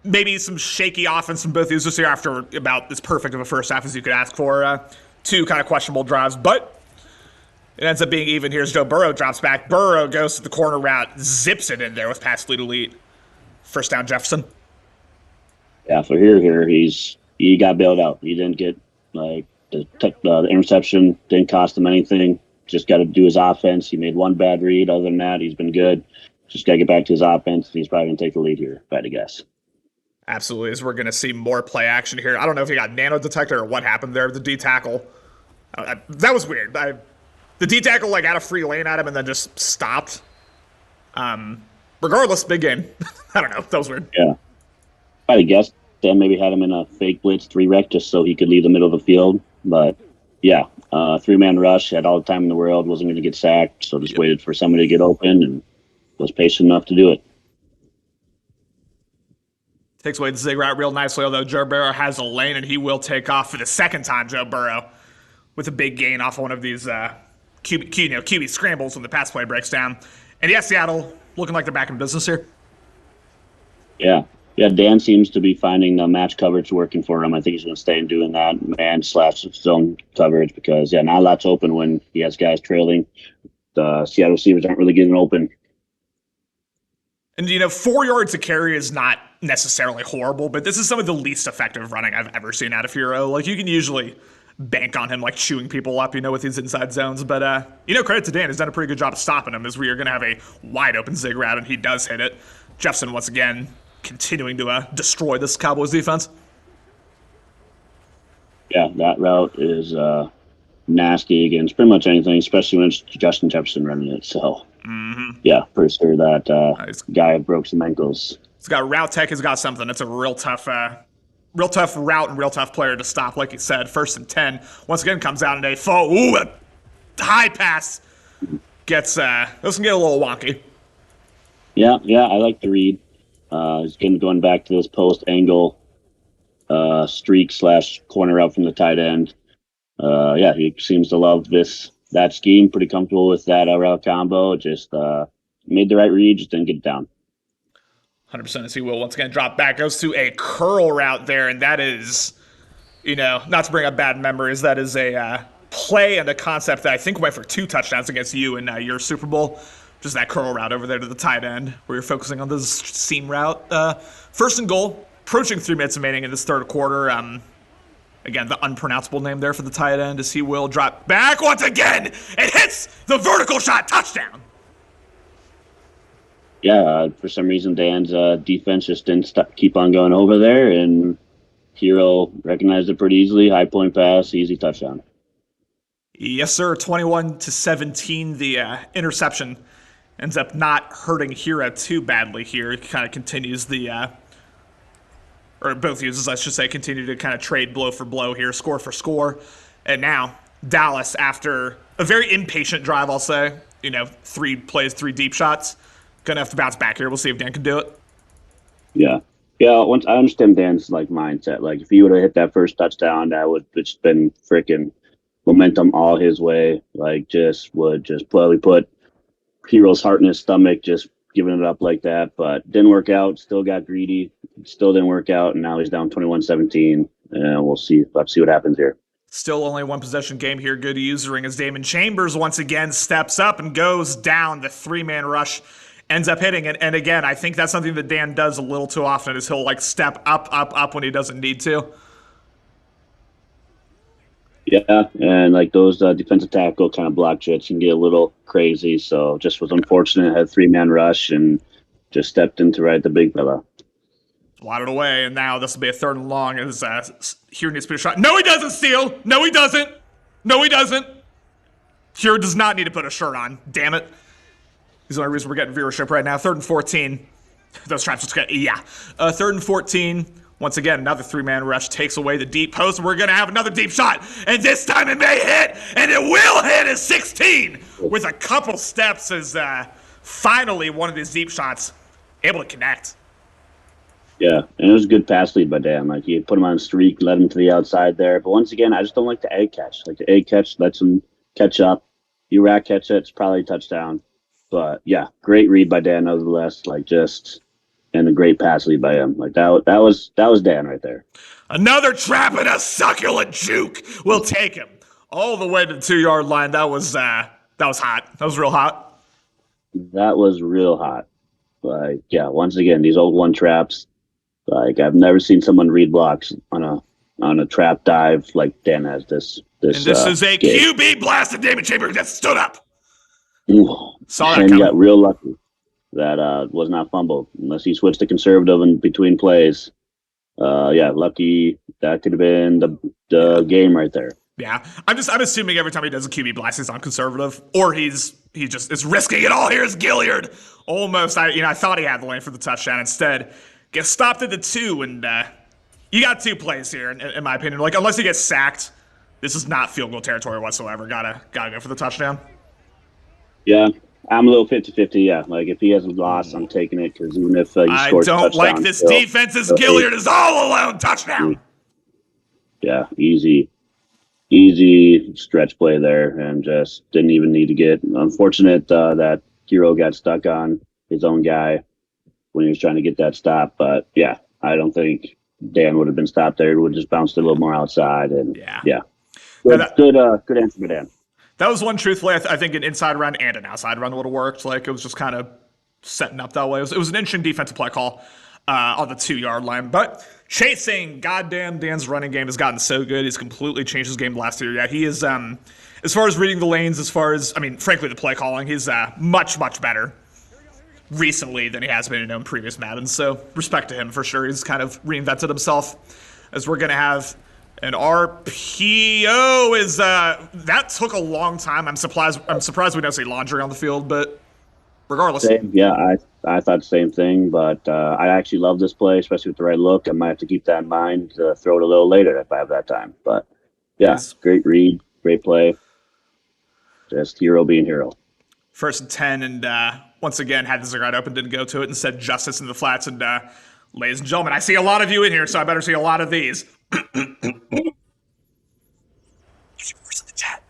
maybe some shaky offense from both users here after about as perfect of a first half as you could ask for. 2 kind of questionable drives, but it ends up being even here as Joe Burrow drops back. Burrow goes to the corner route, zips it in there with pass lead elite. 1st down, Jefferson. Yeah, for here, he got bailed out. He didn't get like the interception. Didn't cost him anything. Just got to do his offense. He made 1 bad read. Other than that, he's been good. Just got to get back to his offense. He's probably going to take the lead here, if I had to guess. Absolutely, as we're going to see more play action here. I don't know if he got nano detected or what happened there with the D tackle. That was weird. The D tackle like had a free lane at him and then just stopped. Regardless, big game. I don't know. That was weird. Yeah. I'd guess Dan maybe had him in a fake blitz 3-rec just so he could leave the middle of the field. But yeah, 3-man rush, had all the time in the world, wasn't going to get sacked, so just waited for somebody to get open and was patient enough to do it. Takes away the zig route real nicely, although Joe Burrow has a lane and he will take off for the second time, Joe Burrow, with a big gain off one of these QB scrambles when the pass play breaks down. And yeah, Seattle looking like they're back in business here. Yeah. Yeah, Dan seems to be finding the match coverage working for him. I think he's going to stay in doing that man/zone coverage because, not a lot's open when he has guys trailing. The Seattle receivers aren't really getting open. And, 4 yards a carry is not necessarily horrible, but this is some of the least effective running I've ever seen out of Hero. Like, you can usually bank on him, like, chewing people up, with his inside zones. But, credit to Dan. He's done a pretty good job of stopping him as we are going to have a wide-open zig route, and he does hit it. Jefferson, once again, continuing to destroy this Cowboys defense. Yeah, that route is nasty against pretty much anything, especially when it's Justin Jefferson running it. So, yeah, pretty sure that guy broke some ankles. He's got route tech. He's got something. It's a real tough route and real tough player to stop. Like you said, 1st and 10. Once again, comes out in a a high pass. This can get a little wonky. Yeah, I like the read. He's going back to this post angle streak/corner out from the tight end. He seems to love that scheme. Pretty comfortable with that route combo. Just made the right read, just didn't get it down. 100% as he will once again drop back. Goes to a curl route there, and that is, not to bring up bad memories, that is a play and a concept that I think went for 2 touchdowns against you in your Super Bowl. Just that curl route over there to the tight end where you're focusing on this seam route. 1st and goal, approaching 3 minutes remaining in this third quarter. Again, the unpronounceable name there for the tight end as he will drop back once again. It hits the vertical shot, touchdown. Yeah, for some reason, Dan's defense just didn't keep on going over there, and Hero recognized it pretty easily. High point pass, easy touchdown. Yes, sir. 21-17. The interception ends up not hurting Hero too badly here. He kind of continues or both uses, I should say, continue to kind of trade blow for blow here, score for score. And now, Dallas, after a very impatient drive, I'll say, 3 plays, 3 deep shots, going to have to bounce back here. We'll see if Dan can do it. Yeah. Yeah, once I understand Dan's, mindset. Like, if he would have hit that first touchdown, that would have just been freaking momentum all his way. Would probably put Hero's heart in his stomach, just giving it up like that, but didn't work out. Still got greedy. Still didn't work out, and now he's down 21-17. And we'll see. Let's see what happens here. Still only 1 possession game here. Good usering as Damon Chambers once again steps up and goes down. The 3-man rush ends up hitting it. And again, I think that's something that Dan does a little too often is he'll step up when he doesn't need to. Yeah, and those defensive tackle kind of block jets can get a little crazy. So just was unfortunate. Had a 3-man rush and just stepped into the big fella. Swatted away, and now this will be a 3rd and long as Hero needs to put a shot. No, he doesn't, Steele. No, he doesn't. No, he doesn't. Hero does not need to put a shirt on. Damn it. He's the only reason we're getting viewership right now. 3rd and 14. Those traps just got, 3rd and 14. Once again, another 3-man rush takes away the deep post. We're going to have another deep shot. And this time it may hit. And it will hit at 16 with a couple steps as finally one of these deep shots able to connect. Yeah, and it was a good pass lead by Dan. He put him on a streak, led him to the outside there. But once again, I just don't like the egg catch. The egg catch lets him catch up. You rack catch it, it's probably a touchdown. But yeah, great read by Dan nevertheless. And a great pass lead by him. That was Dan right there. Another trap and a succulent juke. We'll take him all the way to the 2-yard line. That was hot. That was real hot. That was real hot. Once again, these old 1 traps. I've never seen someone read blocks on a trap dive like Dan has this. And this is a game. QB blast and David Chambers just stood up. Saw that and coming. Got real lucky. That was not fumbled unless he switched to conservative in between plays. Lucky. That could have been the game right there. Yeah, I'm assuming every time he does a QB blast, he's on conservative, or he just is risking it all. Here's Gilliard. Almost, I thought he had the lane for the touchdown. Instead, gets stopped at the 2, and You got two plays here, in my opinion. Like, unless he gets sacked, this is not field goal territory whatsoever. Gotta go for the touchdown. Yeah, I'm a little 50-50, yeah. Like, if he has a loss, I'm taking it, because even if he I scores a don't touchdown... like this defense as Gilliard is all alone. Touchdown! Yeah, easy stretch play there, and just didn't even need to get... Unfortunate that Hero got stuck on his own guy when he was trying to get that stop, but yeah, I don't think Dan would have been stopped there. It would have just bounced a little more outside, and yeah. Good answer for Dan. That was one, truthfully, I think an inside run and an outside run would have worked. Like, it was just kind of setting up that way. It was an interesting defensive play call on the 2-yard line. But chasing, goddamn, Dan's running game has gotten so good. He's completely changed his game last year. Yeah, he is, as far as reading the lanes, frankly, the play calling, he's much, much better recently than he has been in previous Maddens. So respect to him for sure. He's kind of reinvented himself, as we're going to have an RPO is that took a long time. I'm surprised we don't see Laundry on the field, but regardless. Same. Yeah, I thought the same thing, but I actually love this play, especially with the right look. I might have to keep that in mind to throw it a little later if I have that time. But yeah, great read, great play. Just Hero being Hero. 1st and 10, and once again had the zigzag open, didn't go to it, and said justice in the flats. And ladies and gentlemen, I see a lot of you in here, so I better see a lot of these. Words in the chat.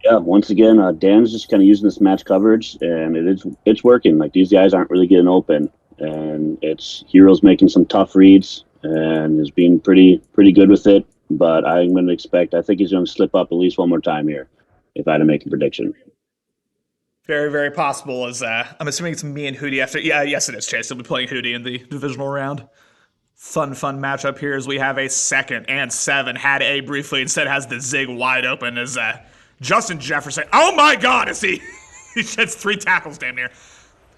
Yeah, once again, Dan's just kind of using this match coverage, and it's working. Like, these guys aren't really getting open, and it's Hero's making some tough reads and is being pretty good with it. But I'm going to I think he's going to slip up at least one more time here, if I had to make a prediction. Very, very possible. As I'm assuming it's me and Hooty after. Yeah, yes, it is. Chase will be playing Hooty in the divisional round. Fun matchup here as we have a 2nd and 7. Had a briefly, instead has the zig wide open as Justin Jefferson. Oh my God, is he sheds 3 tackles damn near.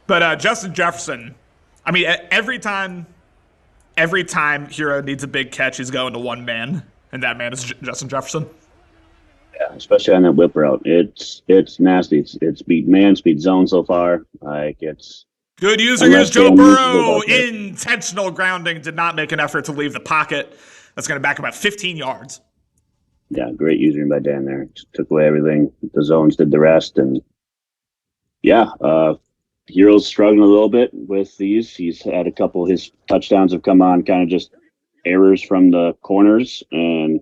But Justin Jefferson, I mean, every time Hero needs a big catch, he's going to one man, and that man is Justin Jefferson. Yeah, especially on that whip route. It's nasty. It's speed zone so far. Like, it's good user. Here's Joe Burrow. Intentional grounding. Did not make an effort to leave the pocket. That's going to back about 15 yards. Yeah, great using by Dan there. Just took away everything. The zones did the rest. And yeah, Hero's struggling a little bit with these. He's had a couple of his touchdowns have come on kind of just errors from the corners. And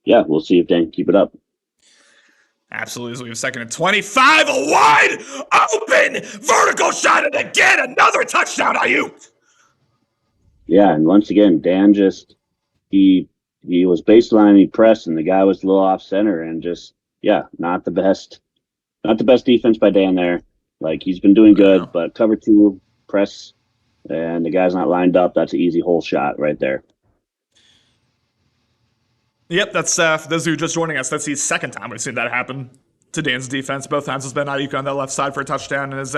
yeah, we'll see if Dan can keep it up. Absolutely. So we have 2nd and 25. A wide open vertical shot, and again another touchdown. Ayuk. Yeah, and once again, Dan just he was baseline, he pressed, and the guy was a little off center, and just not the best defense by Dan there. Like, he's been doing good, but cover 2 press, and the guy's not lined up. That's an easy hole shot right there. Yep, that's for those who are just joining us. That's the 2nd time we've seen that happen to Dan's defense. Both times it's been Ayuk on that left side for a touchdown, and as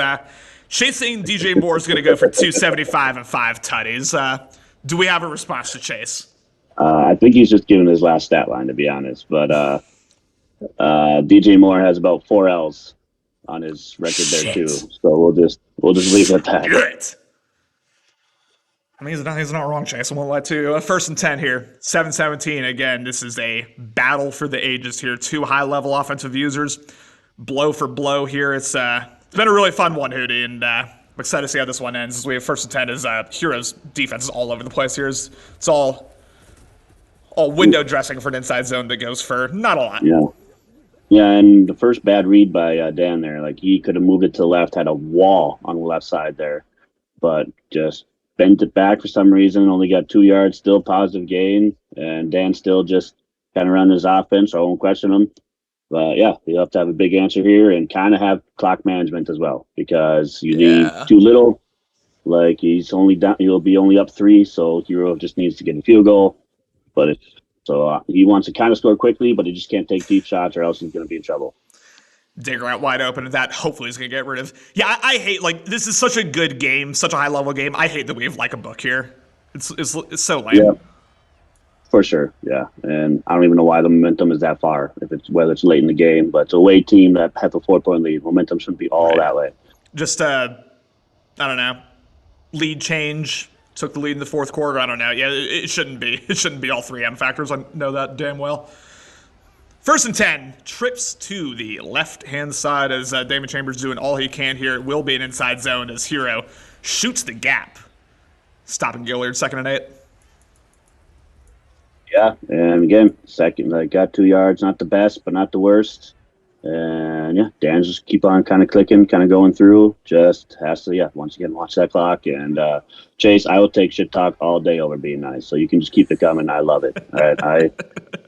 chasing DJ Moore is going to go for 275 and 5 tutties. Do we have a response to Chase? I think he's just giving his last stat line, to be honest. But DJ Moore has about 4 L's on his record there too. So we'll just leave it at that. Good. I mean, he's not wrong, Chase. I won't lie to you. 1st and 10 here. 7-17. Again, this is a battle for the ages here. 2 high-level offensive users. Blow for blow here. It's been a really fun one, Hooty, and I'm excited to see how this one ends. As we have 1st and 10 is Hero's defense is all over the place here. It's all window dressing for an inside zone that goes for not a lot. Yeah, and the first bad read by Dan there, like, he could have moved it to the left, had a wall on the left side there, but just bent it back for some reason, only got 2 yards, still positive gain, and Dan still just kind of run his offense, so I won't question him. But yeah, you have to have a big answer here and kind of have clock management as well, because you need too little. Like, he's only down, he'll be only up 3, so Hero just needs to get a field goal. But he wants to kind of score quickly, but he just can't take deep shots or else he's going to be in trouble. Digger out wide open, and that hopefully is going to get rid of. Yeah, I hate, like, this is such a good game, such a high-level game. I hate that we have, like, a book here. It's so lame. Yeah, for sure, yeah. And I don't even know why the momentum is that far, whether it's late in the game. But it's a away team that has a 4-point lead. Momentum shouldn't be all that way. Just I don't know, lead change, took the lead in the fourth quarter. I don't know. Yeah, it shouldn't be. It shouldn't be all three M factors. I know that damn well. 1st and 10, trips to the left-hand side as Damon Chambers doing all he can here. It will be an inside zone as Hero shoots the gap. Stopping Gilliard, 2nd and 8. Yeah, and again, second, I got 2 yards, not the best, but not the worst. And yeah, Dan's just keep on kind of clicking, kind of going through. Just has to, once again, watch that clock. And Chase, I will take shit talk all day over being nice. So you can just keep it coming. I love it. All right,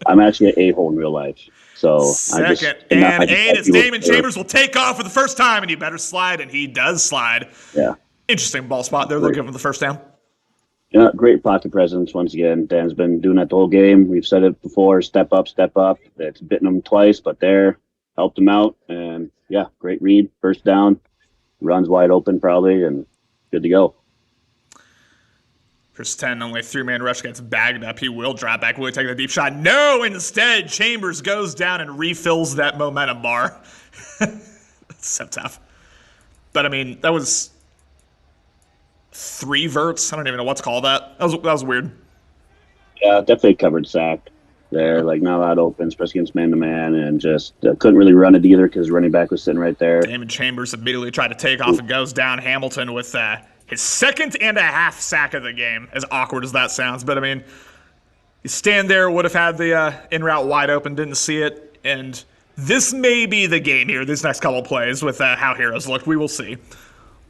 I'm actually an a-hole in real life. So 2nd and 8 as Damon Chambers will take off for the first time, and he better slide, and he does slide. Yeah. Interesting ball spot there. They'll give him the first down. Yeah, great pocket presence once again. Dan's been doing that the whole game. We've said it before, step up, step up. It's bitten him twice, but there, helped him out. And yeah, great read, first down, runs wide open probably, and good to go. 1st 10, only 3-man rush gets bagged up. He will drop back. Will he take the deep shot? No, instead, Chambers goes down and refills that momentum bar. That's so tough. But I mean, that was 3 verts. I don't even know what to call that. That was weird. Yeah, definitely covered sack there. Like, not a lot open, especially against man-to-man, and just couldn't really run it either because running back was sitting right there. Damon Chambers immediately tried to take off and goes down. Hamilton with his 2nd and a half sack of the game, as awkward as that sounds. But, I mean, you stand there, would have had the in-route wide open, didn't see it. And this may be the game here, these next couple plays, with how Heroes looked. We will see.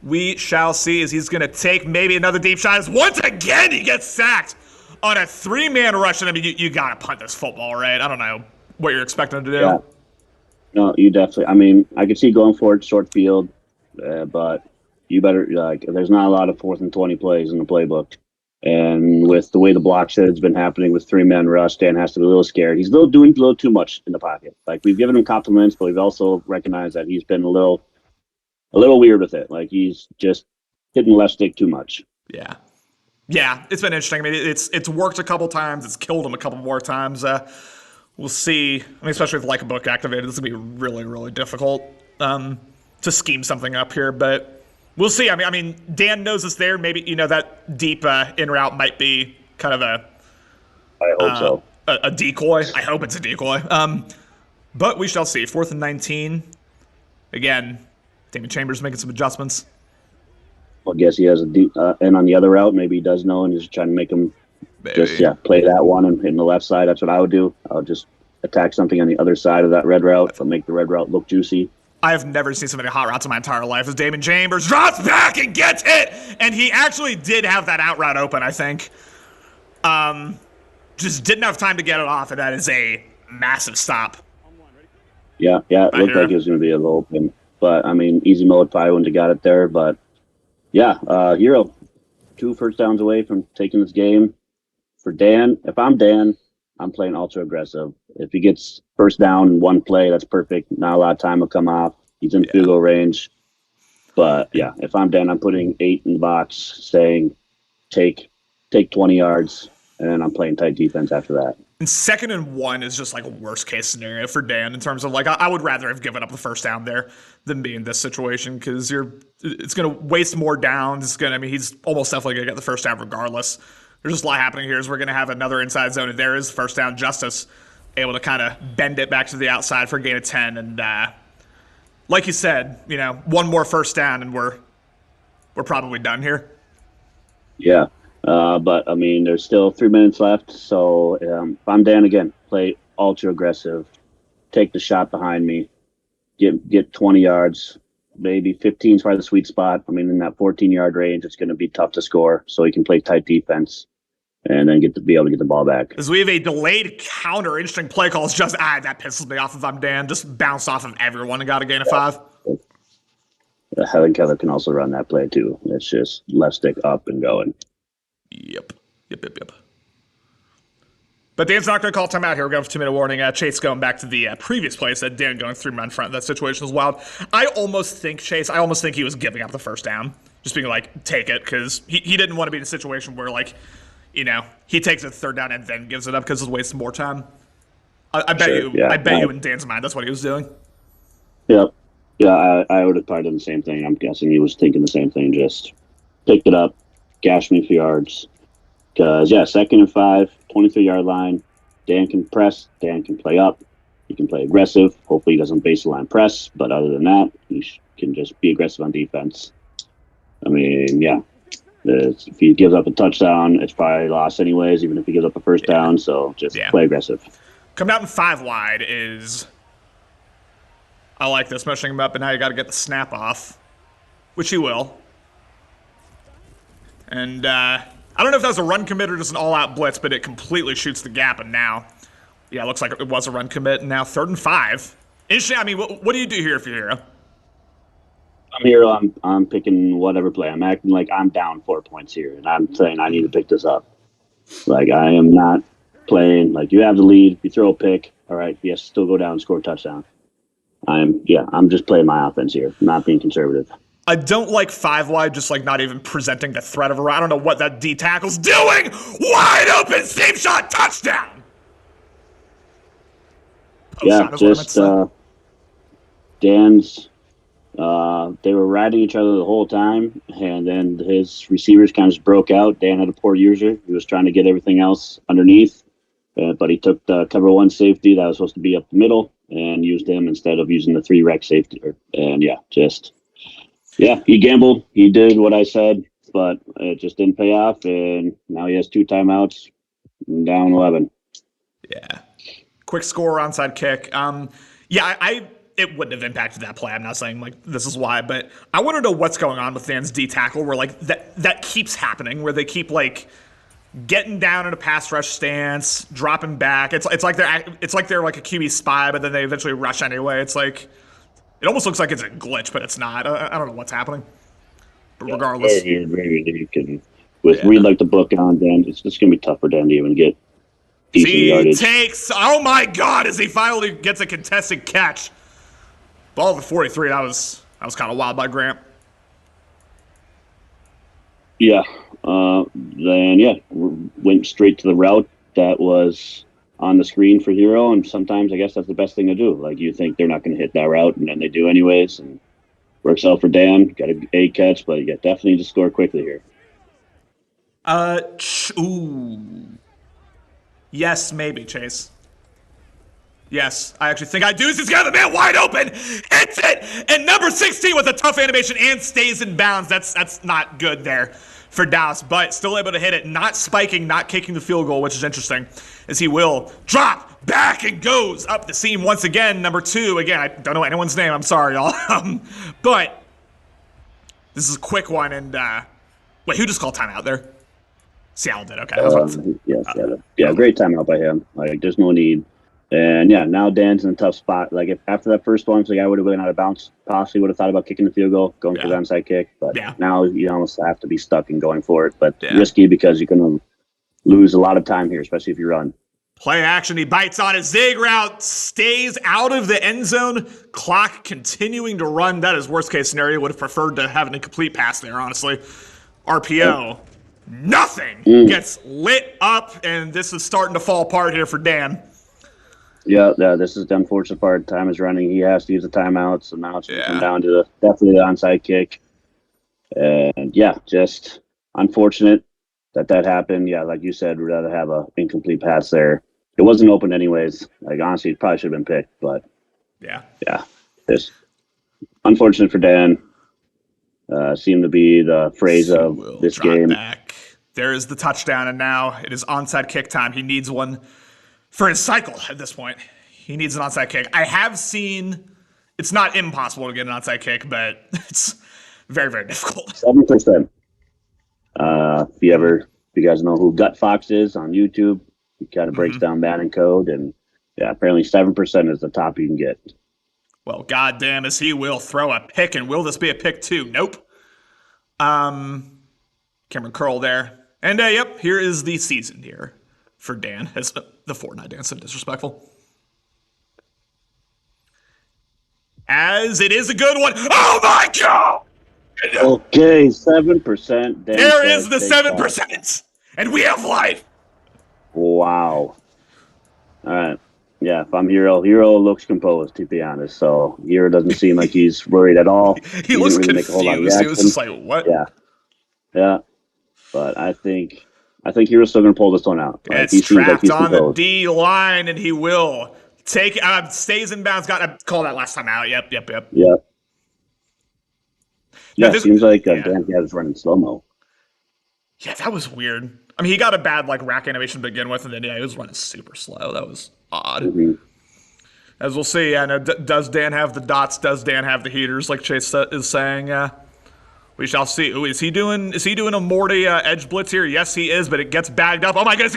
We shall see as he's going to take maybe another deep shot. As once again, he gets sacked on a 3-man rush. And I mean, you got to punt this football, right? I don't know what you're expecting to do. Yeah. No, you definitely. I mean, I could see going for it, short field, but you better, there's not a lot of 4th and 20 plays in the playbook. And with the way the block shit has been happening with 3-man rush, Dan has to be a little scared. He's doing a little too much in the pocket. Like, we've given him compliments, but we've also recognized that he's been a little weird with it. Like, he's just hitting left stick too much. Yeah. Yeah, it's been interesting. I mean, it's worked a couple times. It's killed him a couple more times. We'll see. I mean, especially with like a book activated, this is going to be really, really difficult to scheme something up here. But we'll see. I mean, Dan knows it's there. Maybe, that deep in route might be kind of I hope so. A decoy. I hope it's a decoy. But we shall see. 4th and 19. Again, Damon Chambers making some adjustments. I guess he has a deep and on the other route. Maybe he does know and he's trying to make him play that one and hit the left side. That's what I would do. I would just attack something on the other side of that red route to make the red route look juicy. I have never seen so many hot routes in my entire life as Damon Chambers drops back and gets hit. And he actually did have that out route open, I think. Just didn't have time to get it off, and that is a massive stop. Yeah, it looked like it was going to be a little open. But, I mean, easy mode probably wouldn't have got it there. But, yeah, Hero, 2 first downs away from taking this game. For Dan, if I'm Dan, I'm playing ultra aggressive. If he gets first down in one play, that's perfect. Not a lot of time will come off. He's in field goal range. But, yeah, if I'm Dan, I'm putting 8 in the box, saying take 20 yards, and then I'm playing tight defense after that. And 2nd and 1 is just like a worst case scenario for Dan in terms of like I would rather have given up the first down there than be in this situation because it's going to waste more downs. He's almost definitely going to get the first down regardless. There's just a lot happening here. Is we're going to have another inside zone, and there is first down. Justice able to kind of bend it back to the outside for a gain of 10, and like you said, one more first down, and we're probably done here. Yeah. But, I mean, there's still 3 minutes left, so if I'm Dan again, play ultra aggressive, take the shot behind me, get 20 yards, maybe 15 is probably the sweet spot. I mean, in that 14-yard range, it's going to be tough to score, so he can play tight defense and then be able to get the ball back. As we have a delayed counter, interesting play calls, that pisses me off if I'm Dan, just bounced off of everyone and got a gain of 5. Helen Keller can also run that play, too. It's just left stick up and going. Yep. But Dan's not going to call timeout here. We're going for 2-minute warning. Chase going back to the previous play said Dan going 3-man front. That situation was wild. I almost think he was giving up the first down. Just being like, take it, because he didn't want to be in a situation where, he takes a 3rd down and then gives it up because it's wasting more time. I bet you in Dan's mind that's what he was doing. Yep. Yeah, I would have probably done the same thing. I'm guessing he was thinking the same thing. Just picked it up, gashed me a few yards. Because, yeah, 2nd and 5, 23-yard line. Dan can press. Dan can play up. He can play aggressive. Hopefully he doesn't baseline press. But other than that, he can just be aggressive on defense. I mean, yeah. If he gives up a touchdown, it's probably lost anyways, even if he gives up a first down. So just play aggressive. Coming out in 5 wide is... I like this, motioning him up, but now you got to get the snap off, which he will. And I don't know if that was a run commit or just an all-out blitz, but it completely shoots the gap, and now... Yeah, it looks like it was a run commit, and now 3rd and 5. Interesting, I mean, what do you do here if you're Hero? I'm here. I'm picking whatever play. I'm acting like I'm down 4 points here, and I'm saying I need to pick this up. Like, I am not playing. Like, you have the lead. You throw a pick. All right, yes, still go down and score a touchdown. I'm just playing my offense here, not being conservative. I don't like 5 wide, just like not even presenting the threat of a run. I don't know what that D tackle's doing. Wide open, same shot, touchdown. Yeah, just Dan's. They were riding each other the whole time, and then his receivers kind of just broke out. Dan had a poor user. He was trying to get everything else underneath, but he took the cover 1 safety that was supposed to be up the middle and used him instead of using the 3 rec safety. And he gambled. He did what I said, but it just didn't pay off, and now he has 2 timeouts, down 11. Yeah. Quick score, onside kick. It wouldn't have impacted that play. I'm not saying like this is why, but I want to know what's going on with Dan's D tackle, where like that keeps happening, where they keep like getting down in a pass rush stance, dropping back. It's like they're like a QB spy, but then they eventually rush anyway. It's like it almost looks like it's a glitch, but it's not. I don't know what's happening. But regardless, very unique, and read like the book on Dan, it's just gonna be tough for Dan to even get decent yardage. Takes. Oh my God! As he finally gets a contested catch. Ball to 43. That was kind of wild by Grant. Yeah. Went straight to the route that was on the screen for Hero, and sometimes I guess that's the best thing to do. Like, you think they're not going to hit that route, and then they do anyways, and works out for Dan. Got a catch, but you definitely need to score quickly here. Yes, maybe, Chase. Yes, I actually think I do. He's got the man wide open. Hits it! And number 16 with a tough animation and stays in bounds. That's not good there for Dallas, but still able to hit it. Not spiking, not kicking the field goal, which is interesting, as he will drop back and goes up the seam once again. Number 2, again, I don't know anyone's name. I'm sorry, y'all. But this is a quick one. And wait, who just called timeout there? Seattle did. Okay. Great timeout by him. Like, there's no need. And now Dan's in a tough spot. Like, if after that first one, I would have been out of bounds, possibly would have thought about kicking the field goal, going for the onside kick. But now you almost have to be stuck and going for it. But risky because you're going to lose a lot of time here, especially if you run. Play action. He bites on his zig route, stays out of the end zone. Clock continuing to run. That is worst case scenario. Would have preferred to have an incomplete pass there, honestly. RPO. Nothing gets lit up, and this is starting to fall apart here for Dan. Yeah, this is the unfortunate part. Time is running. He has to use the timeout, so now it's come down to definitely the onside kick. And just unfortunate that happened. Yeah, like you said, we'd rather have an incomplete pass there. It wasn't open anyways. Like, honestly, it probably should have been picked, but just unfortunate for Dan. Seemed to be the phrase of this game. Back. There is the touchdown, and now it is onside kick time. He needs one for his cycle at this point. He needs an onside kick. I have seen it's not impossible to get an onside kick, but it's very, very difficult. 7%. If you guys know who Gut Fox is on YouTube, he kind of breaks down Madden code, and apparently 7% is the top you can get. Well, goddamn, as he will throw a pick, and will this be a pick too? Nope. Cameron Curl there. And here is the season here for Dan. As the Fortnite dance, so disrespectful. As it is a good one. Oh my God! Okay, 7%. There is the 7%, and we have life. Wow. All right. Yeah, if I'm Hero looks composed, to be honest. So Hero doesn't seem like he's worried at all. He He looks didn't really make a whole lot of confused. He was reaction. just like, what? Yeah, yeah. But I think Hero's still gonna pull this one out. Like It's he seems like trapped he's on the composed. D line, and he will take stays in bounds. Got to call that last time out. Yep. Yeah, Now yeah. this, Seems like yeah, Dan is running slow mo. yeah, that was weird. I mean, he got a bad like rack animation to begin with, and then he was running super slow. That was odd. Hmm. As we'll see, does Dan have the dots? Does Dan have the heaters? Like Chase is saying, we shall see. Ooh, is he doing a Morty edge blitz here? Yes, he is, but it gets bagged up. Oh my goodness,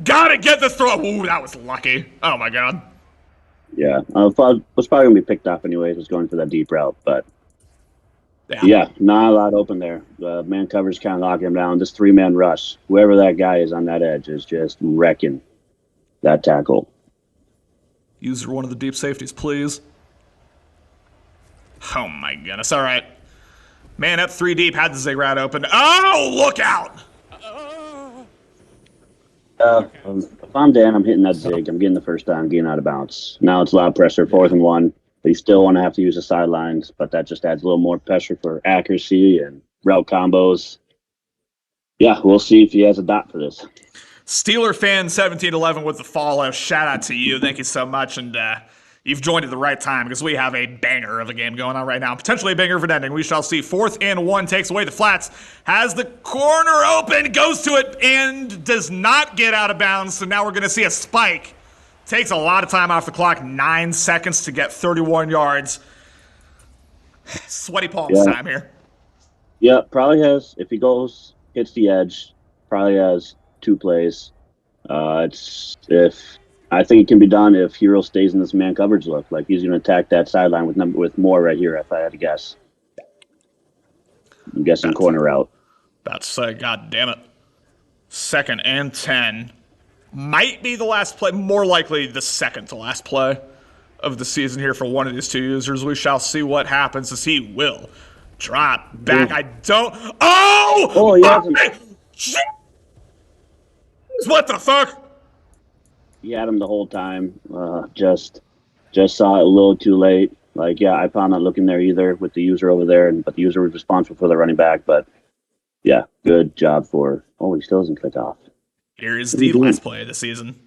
gotta get the throw. Ooh, that was lucky. Oh my god. Yeah, was probably gonna be picked off anyways. Was going for that deep route, but yeah, not a lot open there. The man cover's kind of locking him down. This 3-man rush, whoever that guy is on that edge, is just wrecking that tackle. User one of the deep safeties, please. Oh my goodness. All right. Man up 3 deep, had the zig route open. Oh, look out! If I'm Dan, I'm hitting that zig. I'm getting the first down, getting out of bounds. Now it's a lot of pressure, 4th and 1. But you still want to have to use the sidelines, but that just adds a little more pressure for accuracy and route combos. Yeah, we'll see if he has a dot for this. Steeler fan 1711 with the follow. Shout out to you. Thank you so much. And you've joined at the right time because we have a banger of a game going on right now. Potentially a banger of an ending. We shall see. 4th and 1 takes away the flats. Has the corner open. Goes to it and does not get out of bounds. So now we're going to see a spike. Takes a lot of time off the clock. 9 seconds to get 31 yards. Sweaty palms time here. Yeah, probably has. If he hits the edge, probably has 2 plays. I think it can be done if Hero stays in this man coverage look. Like he's going to attack that sideline with more right here. If I had to guess, I'm guessing corner route. About to say, God damn it. 2nd and 10. Might be the last play. More likely the second to last play of the season here for one of these 2 users. We shall see what happens as he will drop back. I don't. Oh! He hasn't. What the fuck? He had him the whole time. Just saw it a little too late. Like, yeah, I found not looking there either with the user over there, but the user was responsible for the running back. But yeah, good job for. Oh, he still doesn't click off. Here is the last play of the season.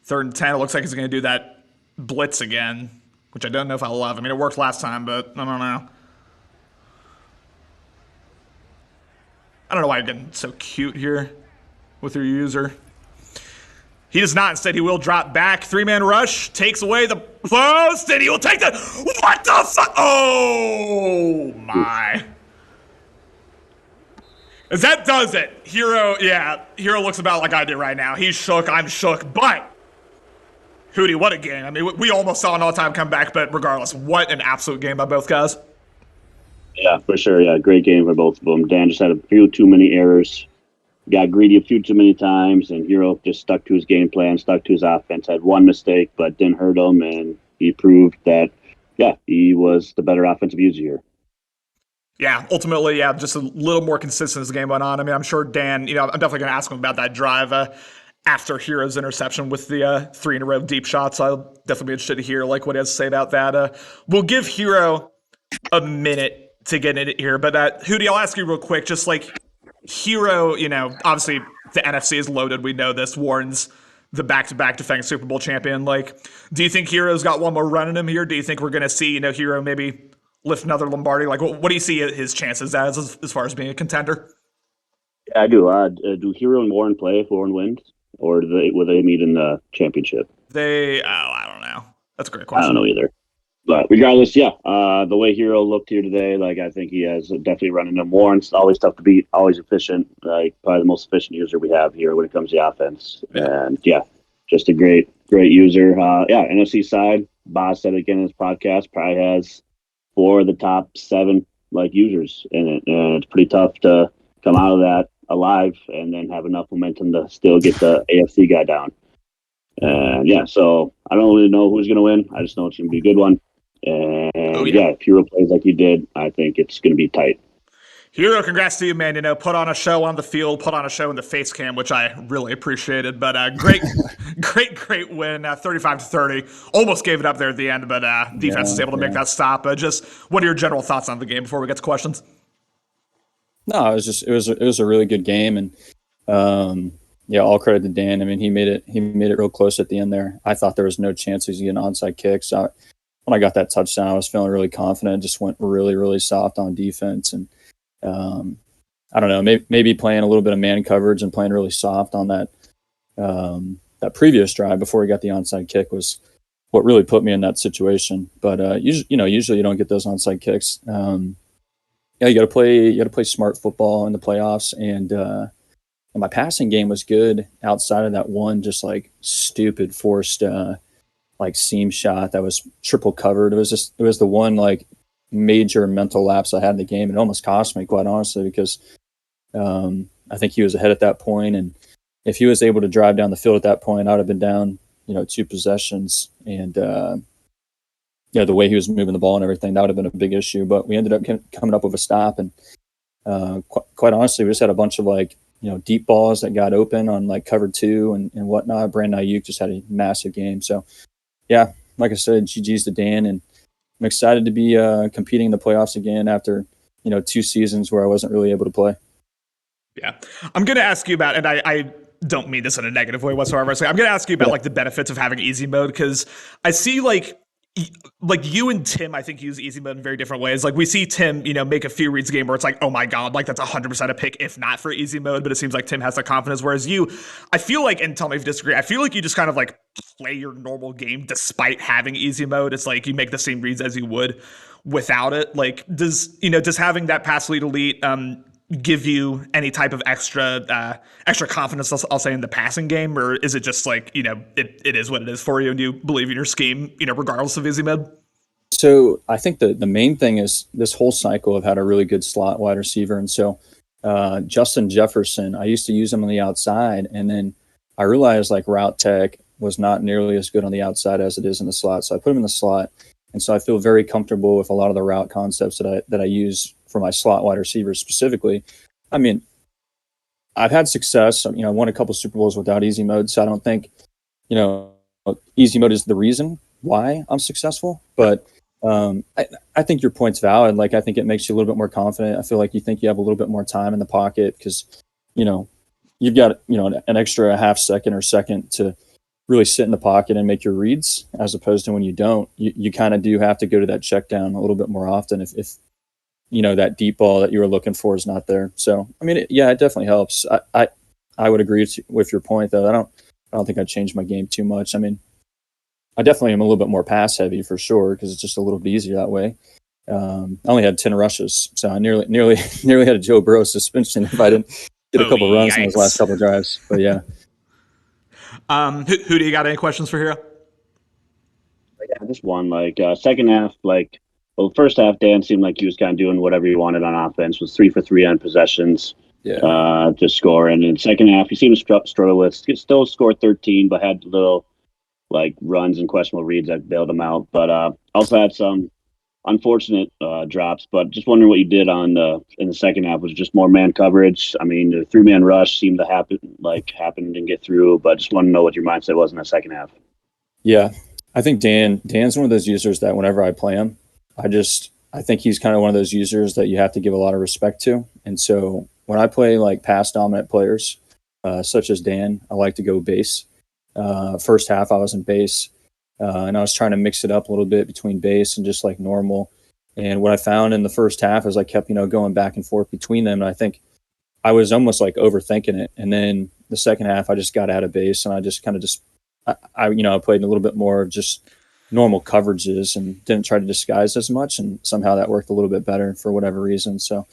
3rd and 10. It looks like he's going to do that blitz again, which I don't know if I love. I mean, it worked last time, but I don't know. I don't know why you're getting so cute here with your user. He does not. Instead, he will drop back. 3-man rush. Takes away the post, and he will take the... What the fuck? Oh, my. As that does it, Hero looks about like I do right now. He's shook, I'm shook, but Hooty, what a game. I mean, we almost saw an all-time comeback, but regardless, what an absolute game by both guys. Yeah, for sure. Yeah, great game for both of them. Dan just had a few too many errors. Got greedy a few too many times, and Hero just stuck to his game plan, stuck to his offense, had one mistake, but didn't hurt him, and he proved that, yeah, he was the better offensive user here. Yeah, ultimately, yeah, just a little more consistent as the game went on. I mean, I'm sure Dan, I'm definitely going to ask him about that drive after Hero's interception with the 3 in a row deep shots. I'll definitely be interested to hear like what he has to say about that. We'll give Hero a minute to get in it here, but Hooty, I'll ask you real quick, just like Hero, obviously the NFC is loaded. We know this. Warren's the back-to-back defending Super Bowl champion. Like, do you think Hero's got one more run in him here? Do you think we're going to see, Hero maybe lift another Lombardi? Like, what do you see his chances as far as being a contender? Yeah, I do. Do Hero and Warren play if Warren wins, or will they meet in the championship? I don't know. That's a great question. I don't know either. But regardless, yeah, the way Hero looked here today, like I think he has definitely running him. Warren's always tough to beat, always efficient, like probably the most efficient user we have here when it comes to offense. Yeah. And yeah, just a great user. NFC side, Boz said again in his podcast, probably has 4 of the top 7 like users in it, and it's pretty tough to come out of that alive and then have enough momentum to still get the AFC guy down. And yeah, so I don't really know who's going to win. I just know it's going to be a good one. And yeah, if Hero plays like he did, I think it's going to be tight. Hero, congrats to you, man. Put on a show on the field, put on a show in the face cam, which I really appreciated. But great, great win, 35-30. Almost gave it up there at the end, but defense is able to make that stop. Just what are your general thoughts on the game before we get to questions? No, it was a really good game, and all credit to Dan. I mean, he made it real close at the end there. I thought there was no chance he was getting an onside kick. So when I got that touchdown, I was feeling really confident. Just went really, really soft on defense, and I don't know, maybe playing a little bit of man coverage and playing really soft on that previous drive before he got the onside kick was what really put me in that situation. But usually you don't get those onside kicks. You got to play smart football in the playoffs, and my passing game was good outside of that one just like stupid forced like seam shot that was triple covered. It was the one like major mental lapse I had in the game. It almost cost me, quite honestly, because I think he was ahead at that point, and if he was able to drive down the field at that point, I'd have been down 2 possessions, and the way he was moving the ball and everything, that would have been a big issue. But we ended up coming up with a stop, and quite honestly, we just had a bunch of like deep balls that got open on like cover 2 and whatnot. Brandon Ayuk just had a massive game. So yeah, like I said, GG's to Dan, and I'm excited to be competing in the playoffs again after 2 seasons where I wasn't really able to play. Yeah, I'm going to ask you about, and I don't mean this in a negative way whatsoever. So I'm going to ask you about like the benefits of having easy mode, because I see like you and Tim, I think, use easy mode in very different ways. Like we see Tim, make a few reads a game where it's like, oh my God, like that's 100% a pick if not for easy mode. But it seems like Tim has the confidence. Whereas you, I feel like, and tell me if you disagree, I feel like you just kind of like play your normal game despite having easy mode. It's like you make the same reads as you would without it. Like does having that pass lead elite give you any type of extra confidence, I'll say, in the passing game, or is it just like it is what it is for you and you believe in your scheme regardless of easy mode? So I think the main thing is this whole cycle I've had a really good slot wide receiver, and so Justin Jefferson, I used to use him on the outside, and then I realized like route tech was not nearly as good on the outside as it is in the slot, so I put him in the slot, and so I feel very comfortable with a lot of the route concepts that I use for my slot wide receivers specifically. I mean, I've had success. I won a couple Super Bowls without easy mode, so I don't think, easy mode is the reason why I'm successful. But I think your point's valid. Like, I think it makes you a little bit more confident. I feel like you think you have a little bit more time in the pocket because, you've got, an extra half second or second to really sit in the pocket and make your reads, as opposed to when you don't. You kind of do have to go to that check down a little bit more often if that deep ball that you were looking for is not there. So, I mean, it definitely helps. I would agree with your point, though. I don't think I'd change my game too much. I mean, I definitely am a little bit more pass heavy for sure because it's just a little bit easier that way. I only had 10 rushes, so I nearly had a Joe Burrow suspension if I didn't get a couple runs in those last couple of drives. But yeah. Who do you got any questions for Hero? Yeah, just one. Like second half, first half, Dan seemed like he was kind of doing whatever he wanted on offense. Was 3 for 3 on possessions, to score. And in second half, he seemed to struggle with. Still scored 13, but had little runs and questionable reads that bailed him out. But also had some unfortunate drops. But just wondering what you did in the second half. Was it just more man coverage? I mean, the 3-man rush seemed to happen and get through. But just want to know what your mindset was in the second half. Yeah, I think Dan's one of those users that whenever I play him, I think he's kind of one of those users that you have to give a lot of respect to. And so when I play like pass dominant players, such as Dan, I like to go base. First half I was in base, and I was trying to mix it up a little bit between base and just like normal. And what I found in the first half is I kept, going back and forth between them. And I think I was almost like overthinking it. And then the second half, I just got out of base and I just kind of I played a little bit more of just normal coverages and didn't try to disguise as much, and somehow that worked a little bit better for whatever reason. So,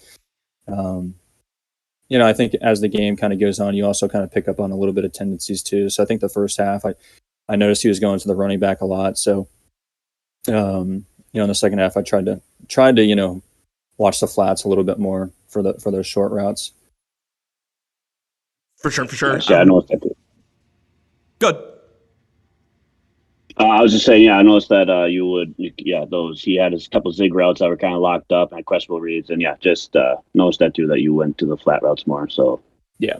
I think as the game kind of goes on, you also kind of pick up on a little bit of tendencies too. So I think the first half, I noticed he was going to the running back a lot. So, in the second half, I tried to watch the flats a little bit more for those short routes. For sure. Yeah, I know what that is. Good. I was just saying, yeah, I noticed that he had his couple zig routes that were kind of locked up and had questionable reads, and yeah, just noticed that too, that you went to the flat routes more. So Yeah.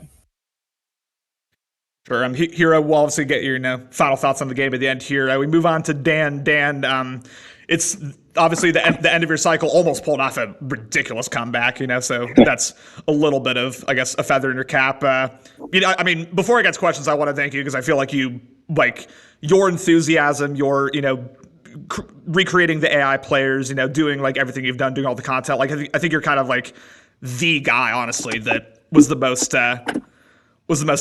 Sure. Hero, we'll obviously get your final thoughts on the game at the end here. We move on to Dan. Dan, it's obviously the end of your cycle, almost pulled off a ridiculous comeback, so that's a little bit of, I guess, a feather in your cap. I mean, before I get to questions, I want to thank you because I feel like your enthusiasm, your, recreating the AI players, doing like everything you've done, doing all the content. Like, I think you're kind of like the guy, honestly, that was the most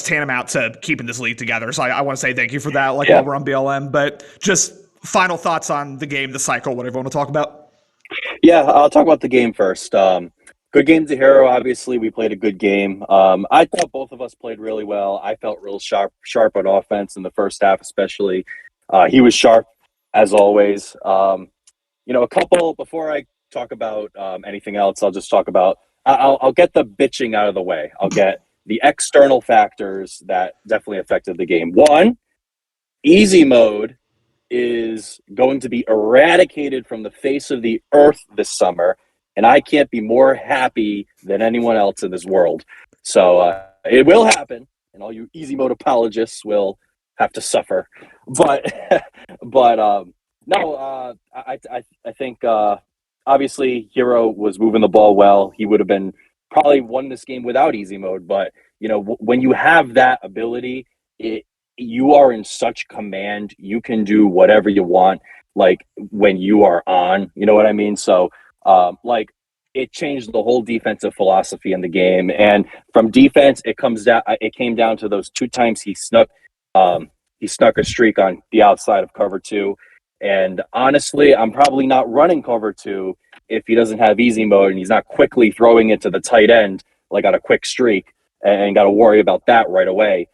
tantamount to keeping this league together. So I want to say thank you for that, while we're on BLM. But just final thoughts on the game, the cycle, whatever you want to talk about. Yeah, I'll talk about the game first. Good game to Hero. Obviously, we played a good game. I thought both of us played really well. I felt real sharp on offense in the first half, especially. He was sharp as always. A couple before I talk about anything else. I'll just talk about. I'll get the bitching out of the way. I'll get the external factors that definitely affected the game. One, easy mode is going to be eradicated from the face of the earth this summer, and I can't be more happy than anyone else in this world. So it will happen, and all you easy mode apologists will have to suffer. But no, I think obviously Hero was moving the ball well. He would have been probably won this game without easy mode, but when you have that ability, you are in such command. You can do whatever you want, like when you are on. You know what I mean? So, it changed the whole defensive philosophy in the game. And from defense, it came down to those 2 times he snuck a streak on the outside of cover 2. And honestly, I'm probably not running cover 2 if he doesn't have easy mode and he's not quickly throwing it to the tight end like on a quick streak and got to worry about that right away.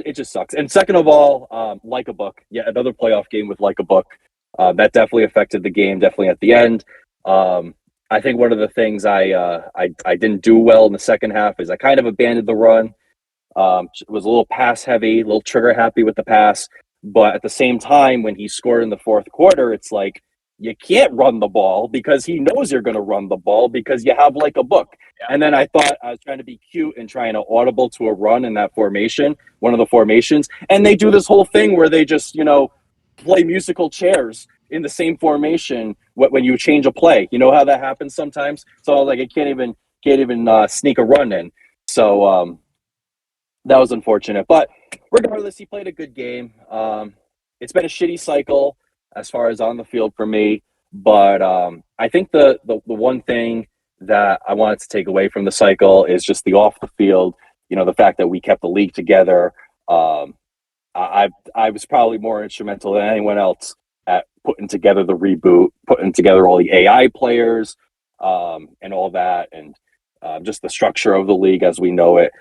It just sucks. And second of all, like a book, another playoff game with like a book. That definitely affected the game, definitely at the end. I think one of the things I didn't do well in the second half is I kind of abandoned the run. Was a little pass heavy, a little trigger happy with the pass. But at the same time, when he scored in the fourth quarter, it's like, you can't run the ball because he knows you're going to run the ball because you have like a book. Yeah. And then I thought I was trying to be cute and trying to audible to a run in that formation, one of the formations. And they do this whole thing where they just, play musical chairs in the same formation when you change a play. You know how that happens sometimes? So I was like, I can't even sneak a run in. So that was unfortunate. But regardless, he played a good game. It's been a shitty cycle as far as on the field for me. But I think the one thing that I wanted to take away from the cycle is just the off the field, the fact that we kept the league together. I was probably more instrumental than anyone else at putting together the reboot, putting together all the AI players and all that, and just the structure of the league as we know it.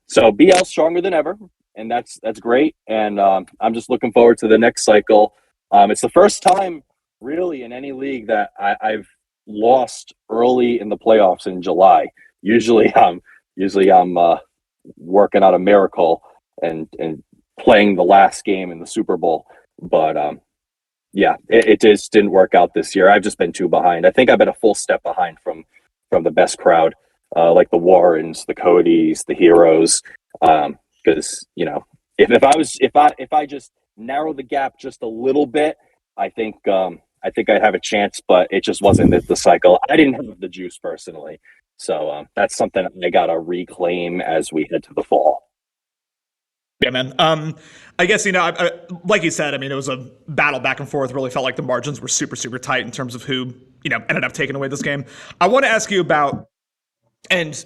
So BL stronger than ever, and that's great. And I'm just looking forward to the next cycle. It's the first time really in any league that I've lost early in the playoffs in July. Usually I'm working out a miracle and playing the last game in the Super Bowl. But it just didn't work out this year. I've just been too behind. I think I've been a full step behind from the best crowd, like the Warrens, the Codys, the Heroes. Because if I just narrow the gap just a little bit, I think I'd have a chance. But it just wasn't the cycle. I didn't have the juice personally, so that's something I gotta reclaim as we head to the fall. Yeah, man. I guess, I, like you said, I mean, it was a battle back and forth. Really felt like the margins were super, super tight in terms of who, ended up taking away this game. I want to ask you about, and,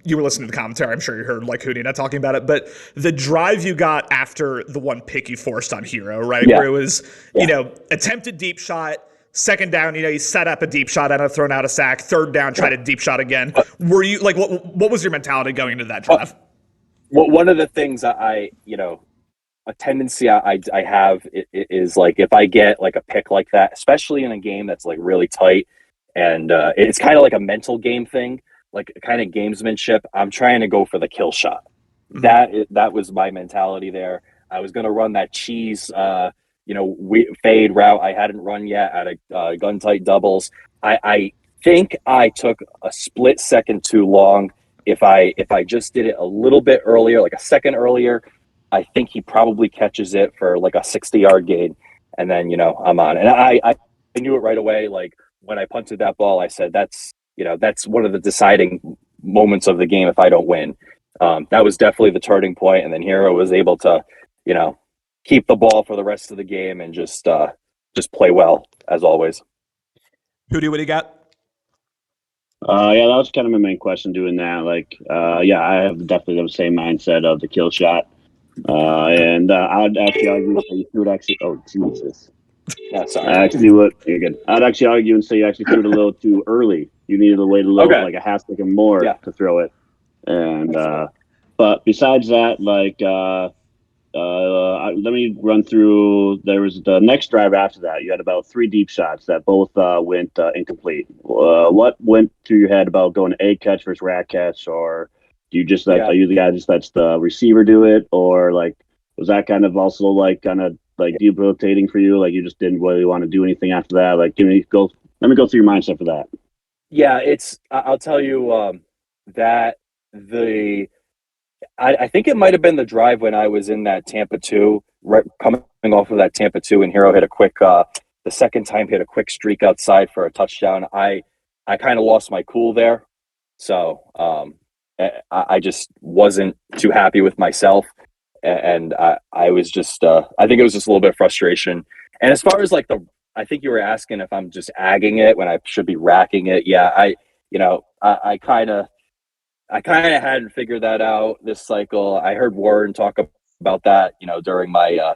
you were listening to the commentary. I'm sure you heard like Hooty and I talking about it, but the drive you got after the one pick you forced on Hero, right? Yeah. Where it was, attempted deep shot, second down, you set up a deep shot, ended up throwing out a sack, third down, tried a deep shot again. Were you like, what was your mentality going into that drive? Well, one of the things a tendency I have is like, if I get like a pick like that, especially in a game that's like really tight, and it's kind of like a mental game thing, like kind of gamesmanship, I'm trying to go for the kill shot, That was my mentality there. I was going to run that cheese, fade route I hadn't run yet at a gun tight doubles. I think I took a split second too long. If I just did it a little bit earlier, like a second earlier, I think he probably catches it for like a 60-yard gain, and then I'm on. And I knew it right away. Like when I punted that ball, I said that's one of the deciding moments of the game if I don't win. That was definitely the turning point, and then Hero was able to, keep the ball for the rest of the game and just play well as always. Hooty, what do you got? Yeah, that was kind of my main question doing that. Like, I have definitely the same mindset of the kill shot. And I would actually argue that you would actually, oh, Jesus. Yeah, sorry. You're good. I'd actually argue and say you actually threw it a little too early. You needed to wait a little, like a half second more to throw it. And, but besides that, like, let me run through. There was the next drive after that. You had about 3 deep shots that both went incomplete. What went through your head about going A catch versus rat catch, or do you just are you the guy just lets the receiver do it, or like was that kind of also like debilitating for you? Like you just didn't really want to do anything after that. Like let me go through your mindset for that. Yeah, I'll tell you that I think it might have been the drive when I was in that Tampa 2, right, coming off of that Tampa 2, and Hero hit a quick, the second time hit a quick streak outside for a touchdown. I kind of lost my cool there. So I just wasn't too happy with myself. And I was just, I think it was just a little bit of frustration. And as far as like I think you were asking if I'm just agging it when I should be racking it. Yeah, I kind of hadn't figured that out this cycle. I heard Warren talk about that, during my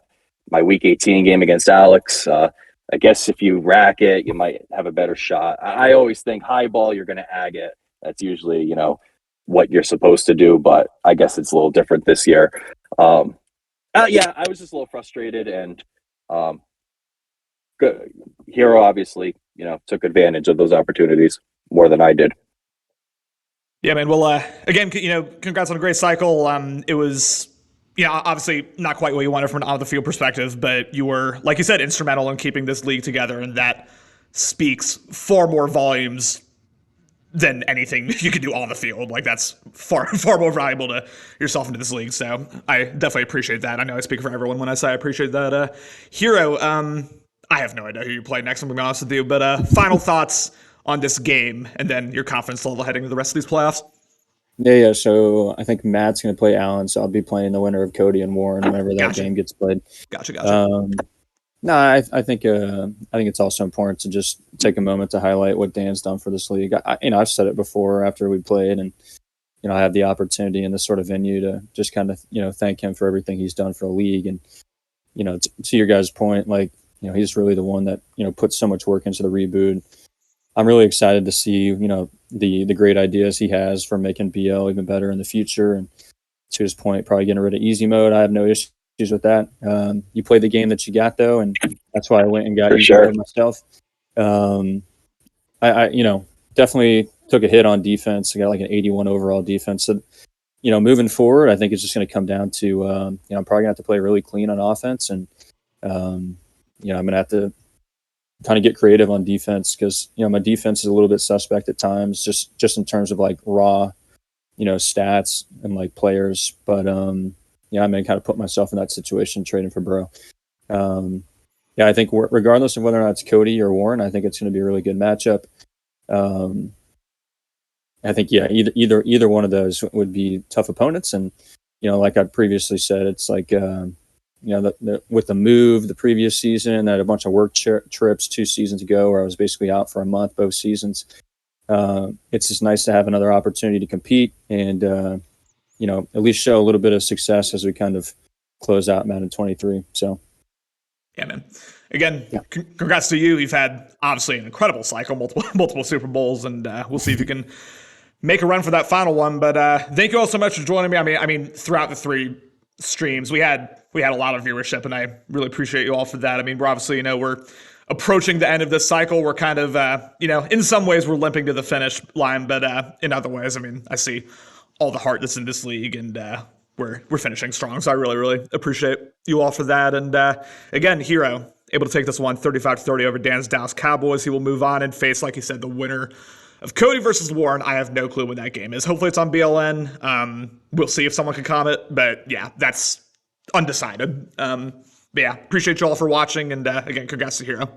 my Week 18 game against Alex. I guess if you rack it, you might have a better shot. I always think high ball, you're going to ag it. That's usually, what you're supposed to do, but I guess it's a little different this year. I was just a little frustrated, and Hero obviously, took advantage of those opportunities more than I did. Yeah, man. Well, again, congrats on a great cycle. It was, obviously not quite what you wanted from an on-the-field perspective, but you were, like you said, instrumental in keeping this league together, and that speaks far more volumes than anything you could do on the field. Like, that's far more valuable to yourself into this league, so I definitely appreciate that. I know I speak for everyone when I say I appreciate that. Hero, I have no idea who you play next, I'm going to be honest with you, but final thoughts on this game, and then your confidence level heading into the rest of these playoffs. Yeah. So I think Matt's going to play Allen, so I'll be playing the winner of Cody and Warren whenever that game gets played. Gotcha. No, I think it's also important to just take a moment to highlight what Dan's done for this league. I've said it before after we played, and I have the opportunity in this sort of venue to just kind of thank him for everything he's done for the league. And to your guys' point, like he's really the one that put so much work into the reboot. I'm really excited to see, the great ideas he has for making BL even better in the future. And to his point, probably getting rid of easy mode. I have no issues with that. You played the game that you got, though, and that's why I went and got easy mode myself. I definitely took a hit on defense. I got like an 81 overall defense. So, moving forward, I think it's just going to come down to, I'm probably going to have to play really clean on offense. And, I'm going to have to kind of get creative on defense because my defense is a little bit suspect at times, just in terms of like raw, stats and like players. But I'm going to kind of put myself in that situation trading for Bro. I think regardless of whether or not it's Cody or Warren, I think it's going to be a really good matchup. I think either one of those would be tough opponents, and like I previously said, it's like. With the move the previous season, I had a bunch of work trips 2 seasons ago where I was basically out for a month both seasons. It's just nice to have another opportunity to compete and, at least show a little bit of success as we kind of close out Madden 23. So, yeah, man. Again, congrats to you. You've had obviously an incredible cycle, multiple Super Bowls, and we'll see if you can make a run for that final one. But thank you all so much for joining me. I mean, throughout the 3 streams, we had a lot of viewership, and I really appreciate you all for that. I mean, we're obviously, we're approaching the end of this cycle. We're kind of, in some ways we're limping to the finish line, but in other ways, I mean, I see all the heart that's in this league, and we're finishing strong. So I really, really appreciate you all for that. And again, Hero able to take this one 35-30 over Dan's Dallas Cowboys. He will move on and face, like he said, the winner of Cody versus Warren. I have no clue when that game is. Hopefully it's on BLN. We'll see if someone can comment, but yeah, that's undecided. But yeah, appreciate you all for watching, and again, congrats to Hero.